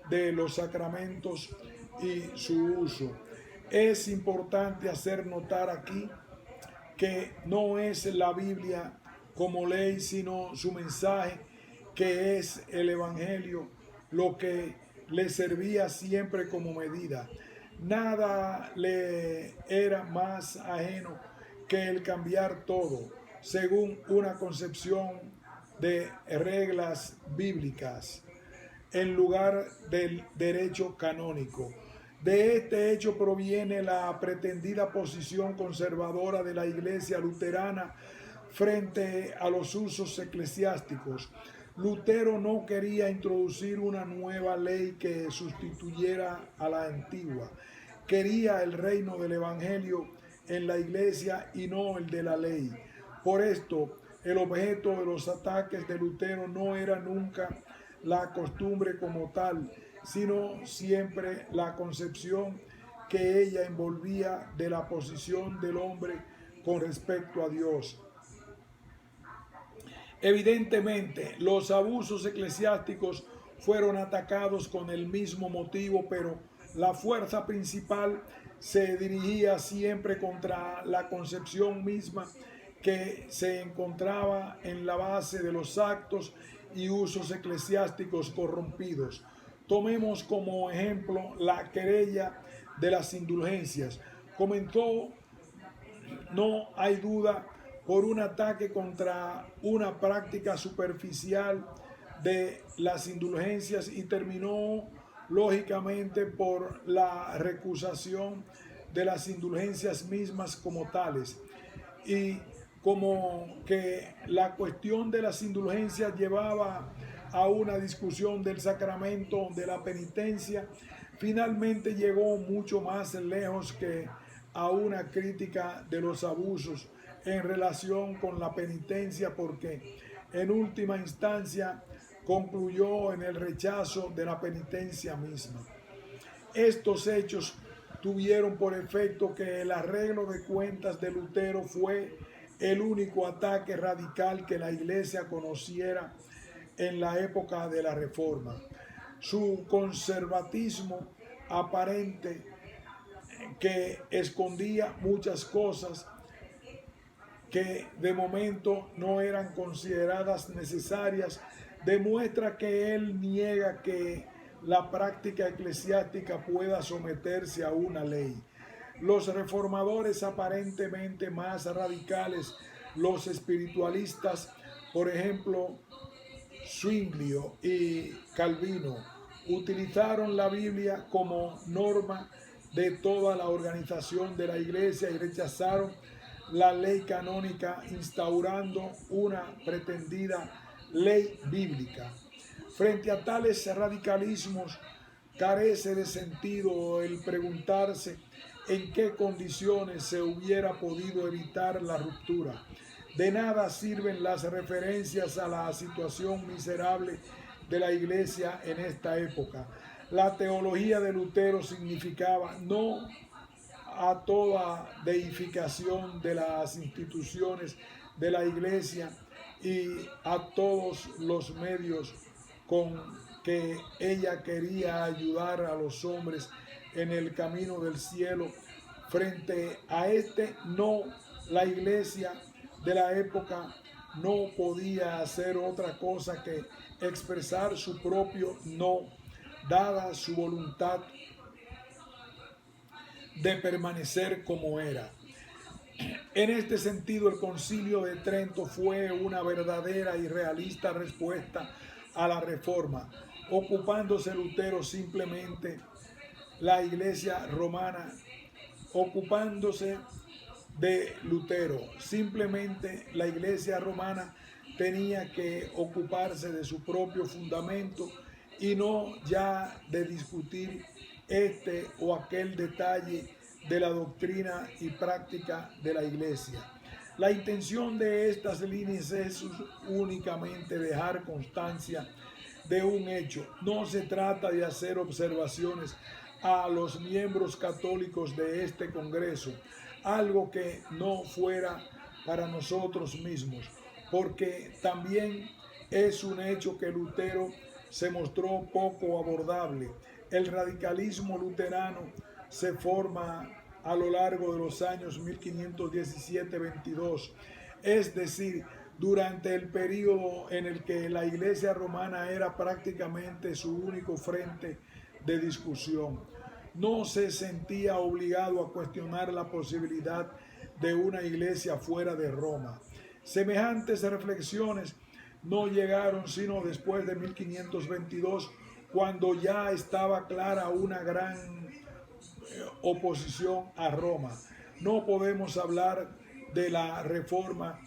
de los sacramentos y su uso. Es importante hacer notar aquí que no es la Biblia como ley, sino su mensaje, que es el Evangelio, lo que le servía siempre como medida. Nada le era más ajeno que el cambiar todo según una concepción de reglas bíblicas en lugar del derecho canónico. De este hecho proviene la pretendida posición conservadora de la Iglesia luterana frente a los usos eclesiásticos. Lutero no quería introducir una nueva ley que sustituyera a la antigua. Quería el reino del Evangelio en la Iglesia y no el de la ley. Por esto, el objeto de los ataques de Lutero no era nunca la costumbre como tal, sino siempre la concepción que ella envolvía de la posición del hombre con respecto a Dios. Evidentemente, los abusos eclesiásticos fueron atacados con el mismo motivo, pero la fuerza principal se dirigía siempre contra la concepción misma que se encontraba en la base de los actos y usos eclesiásticos corrompidos. Tomemos como ejemplo la querella de las indulgencias. Comenzó, no hay duda, por un ataque contra una práctica superficial de las indulgencias y terminó lógicamente por la recusación de las indulgencias mismas como tales. Y como que la cuestión de las indulgencias llevaba a una discusión del sacramento de la penitencia, finalmente llegó mucho más lejos que a una crítica de los abusos en relación con la penitencia, porque en última instancia concluyó en el rechazo de la penitencia misma. Estos hechos tuvieron por efecto que el arreglo de cuentas de Lutero fue el único ataque radical que la Iglesia conociera en la época de la Reforma. Su conservatismo aparente, que escondía muchas cosas que de momento no eran consideradas necesarias, demuestra que él niega que la práctica eclesiástica pueda someterse a una ley. Los reformadores aparentemente más radicales, los espiritualistas, por ejemplo, Zwinglio y Calvino, utilizaron la Biblia como norma de toda la organización de la Iglesia y rechazaron la ley canónica, instaurando una pretendida ley bíblica. Frente a tales radicalismos, carece de sentido el preguntarse en qué condiciones se hubiera podido evitar la ruptura. De nada sirven las referencias a la situación miserable de la Iglesia en esta época. La teología de Lutero significaba no a toda deificación de las instituciones de la Iglesia y a todos los medios con que ella quería ayudar a los hombres en el camino del cielo. Frente a este no, la Iglesia de la época no podía hacer otra cosa que expresar su propio no, dada su voluntad de permanecer como era. En este sentido, el Concilio de Trento fue una verdadera y realista respuesta a la Reforma, ocupándose Lutero simplemente la Iglesia romana, ocupándose de Lutero. Simplemente la Iglesia romana tenía que ocuparse de su propio fundamento y no ya de discutir este o aquel detalle de la doctrina y práctica de la Iglesia. La intención de estas líneas es únicamente dejar constancia de un hecho. No se trata de hacer observaciones a los miembros católicos de este Congreso, algo que no fuera para nosotros mismos, porque también es un hecho que Lutero se mostró poco abordable. El radicalismo luterano se forma a lo largo de los años 1517-22, es decir, durante el periodo en el que la Iglesia romana era prácticamente su único frente de discusión. No se sentía obligado a cuestionar la posibilidad de una iglesia fuera de Roma. Semejantes reflexiones no llegaron sino después de 1522, cuando ya estaba clara una gran oposición a Roma. No podemos hablar de la Reforma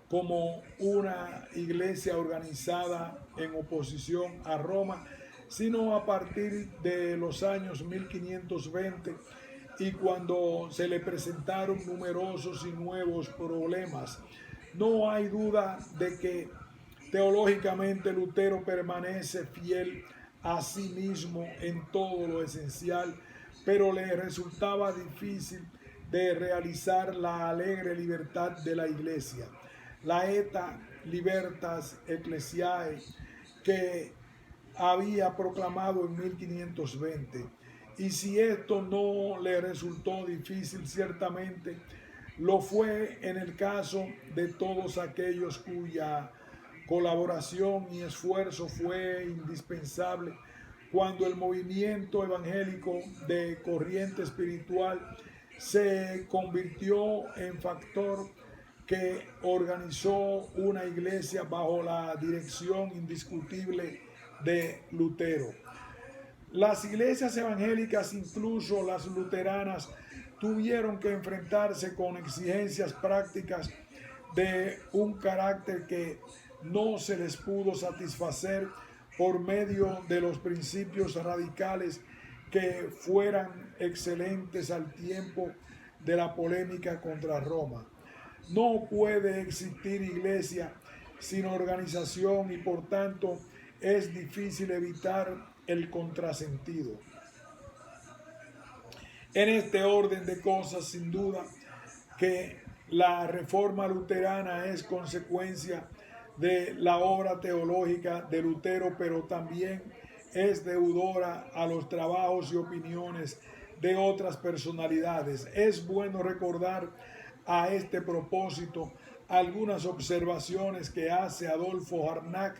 como una iglesia organizada en oposición a Roma, sino a partir de los años 1520 y cuando se le presentaron numerosos y nuevos problemas. No hay duda de que teológicamente Lutero permanece fiel a sí mismo en todo lo esencial, pero le resultaba difícil de realizar la alegre libertad de la iglesia, la eta libertas ecclesiae, que había proclamado en 1520. Y si esto no le resultó difícil, ciertamente lo fue en el caso de todos aquellos cuya colaboración y esfuerzo fue indispensable cuando el movimiento evangélico de corriente espiritual se convirtió en factor que organizó una iglesia bajo la dirección indiscutible de Lutero. Las iglesias evangélicas, incluso las luteranas, tuvieron que enfrentarse con exigencias prácticas de un carácter que no se les pudo satisfacer por medio de los principios radicales que fueran excelentes al tiempo de la polémica contra Roma. No puede existir iglesia sin organización y por tanto es difícil evitar el contrasentido. En este orden de cosas, sin duda, que la reforma luterana es consecuencia de la obra teológica de Lutero, pero también es deudora a los trabajos y opiniones de otras personalidades. Es bueno recordar a este propósito algunas observaciones que hace Adolfo Harnack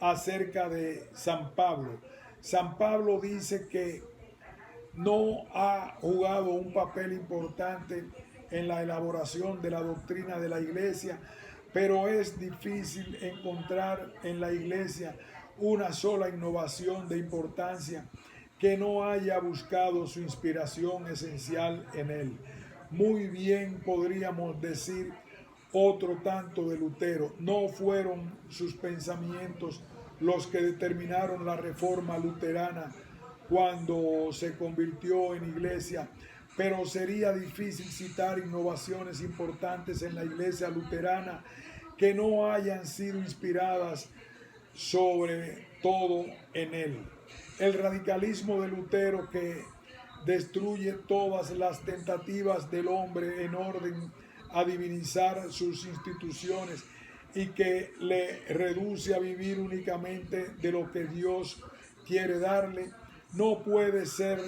acerca de San Pablo. San Pablo dice que no ha jugado un papel importante en la elaboración de la doctrina de la iglesia, pero es difícil encontrar en la iglesia una sola innovación de importancia que no haya buscado su inspiración esencial en él. Muy bien podríamos decir otro tanto de Lutero. No fueron sus pensamientos los que determinaron la reforma luterana cuando se convirtió en iglesia, pero sería difícil citar innovaciones importantes en la iglesia luterana que no hayan sido inspiradas sobre todo en él. El radicalismo de Lutero, que destruye todas las tentativas del hombre en orden a divinizar sus instituciones y que le reduce a vivir únicamente de lo que Dios quiere darle, no puede ser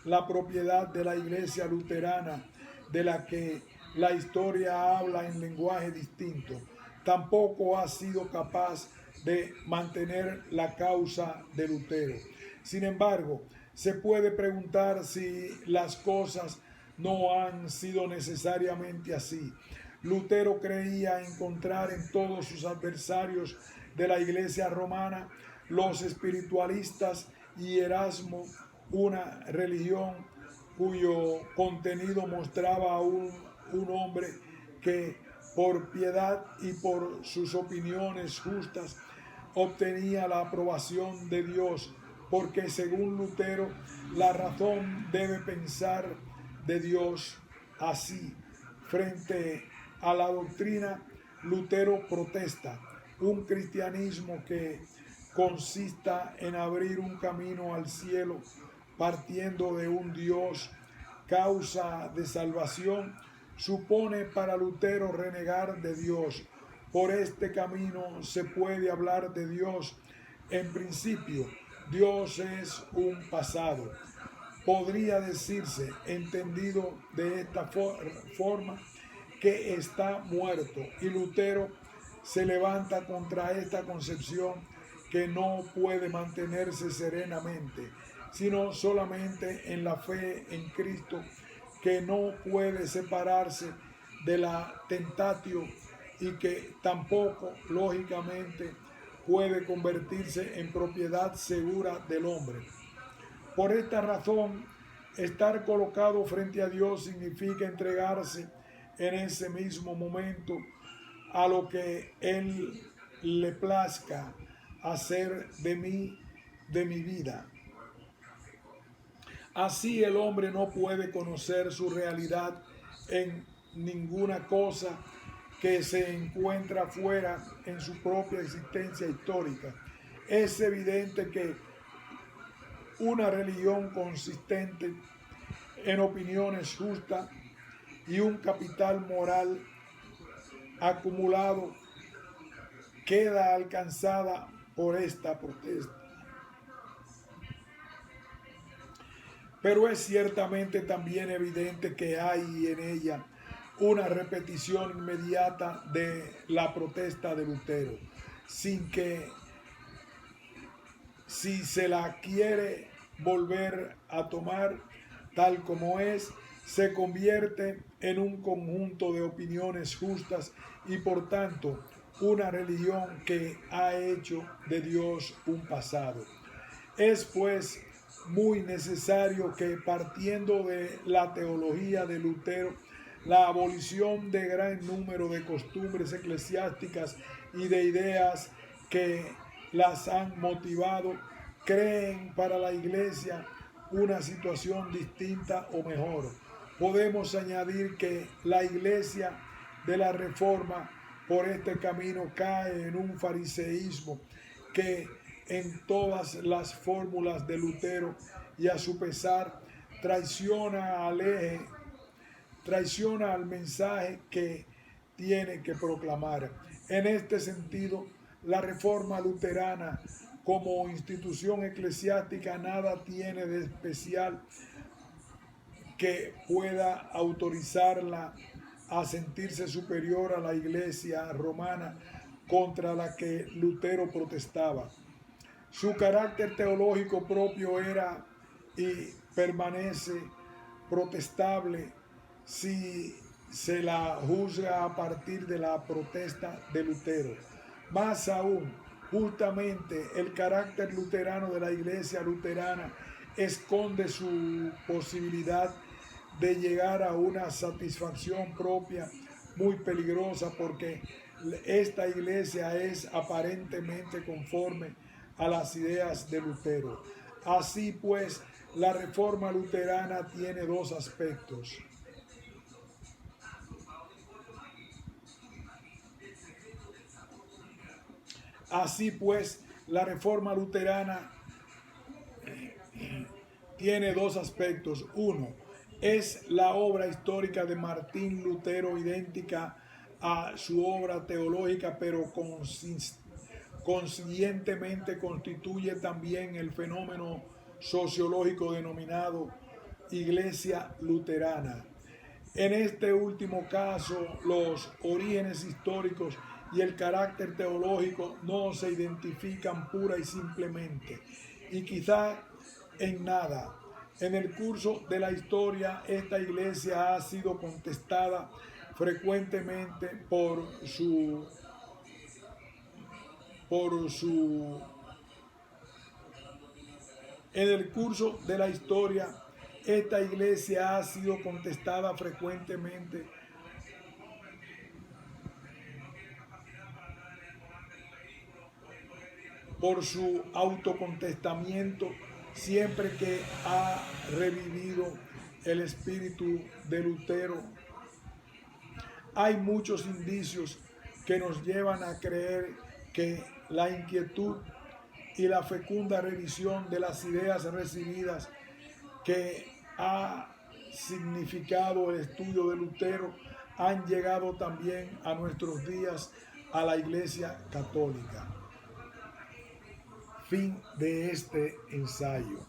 la propiedad de la iglesia luterana, de la que la historia habla en lenguaje distinto. Tampoco ha sido capaz de mantener la causa de Lutero. Sin embargo, se puede preguntar si las cosas no han sido necesariamente así. Lutero creía encontrar en todos sus adversarios de la iglesia romana, los espiritualistas y Erasmo, una religión cuyo contenido mostraba a un hombre que por piedad y por sus opiniones justas obtenía la aprobación de Dios, porque según Lutero la razón debe pensar de Dios así. Frente a la doctrina, Lutero protesta un cristianismo que consista en abrir un camino al cielo partiendo de un Dios causa de salvación, supone para Lutero renegar de Dios. Por este camino se puede hablar de Dios. En principio, Dios es un pasado. Podría decirse, entendido de esta forma, que está muerto, y Lutero se levanta contra esta concepción que no puede mantenerse serenamente, sino solamente en la fe en Cristo, que no puede separarse de la tentatio y que tampoco, lógicamente, puede convertirse en propiedad segura del hombre. Por esta razón, Estar colocado frente a Dios significa entregarse en ese mismo momento a lo que Él le plazca hacer de mí, de mi vida. Así el hombre no puede conocer su realidad en ninguna cosa que se encuentra fuera en su propia existencia histórica. Es evidente que una religión consistente en opiniones justas y un capital moral acumulado queda alcanzada por esta protesta. Pero es ciertamente también evidente que hay en ella una repetición inmediata de la protesta de Lutero, sin que, si se la quiere volver a tomar tal como es, se convierte en un conjunto de opiniones justas y por tanto una religión que ha hecho de Dios un pasado. Es pues muy necesario que, partiendo de la teología de Lutero, la abolición de gran número de costumbres eclesiásticas y de ideas que las han motivado, creen para la Iglesia una situación distinta o mejor. Podemos añadir que la Iglesia de la Reforma por este camino cae en un fariseísmo que en todas las fórmulas de Lutero y a su pesar traiciona al mensaje que tiene que proclamar. En este sentido, la Reforma luterana como institución eclesiástica nada tiene de especial que pueda autorizarla a sentirse superior a la Iglesia romana contra la que Lutero protestaba. Su carácter teológico propio era y permanece protestable si se la juzga a partir de la protesta de Lutero. Más aún, justamente el carácter luterano de la Iglesia luterana esconde su posibilidad de llegar a una satisfacción propia muy peligrosa, porque esta iglesia es aparentemente conforme a las ideas de Lutero. Así pues, la Reforma luterana tiene dos aspectos. Así pues, la Reforma luterana tiene dos aspectos. Uno, es la obra histórica de Martín Lutero, idéntica a su obra teológica, pero consiguientemente constituye también el fenómeno sociológico denominado Iglesia luterana. En este último caso, los orígenes históricos y el carácter teológico no se identifican pura y simplemente, y quizá en nada. En el curso de la historia, esta iglesia ha sido contestada frecuentemente en el curso de la historia, esta iglesia ha sido contestada frecuentemente por su autocontestamiento siempre que ha revivido el espíritu de Lutero. Hay muchos indicios que nos llevan a creer que la inquietud y la fecunda revisión de las ideas recibidas que ha significado el estudio de Lutero han llegado también a nuestros días a la Iglesia Católica. Fin de este ensayo.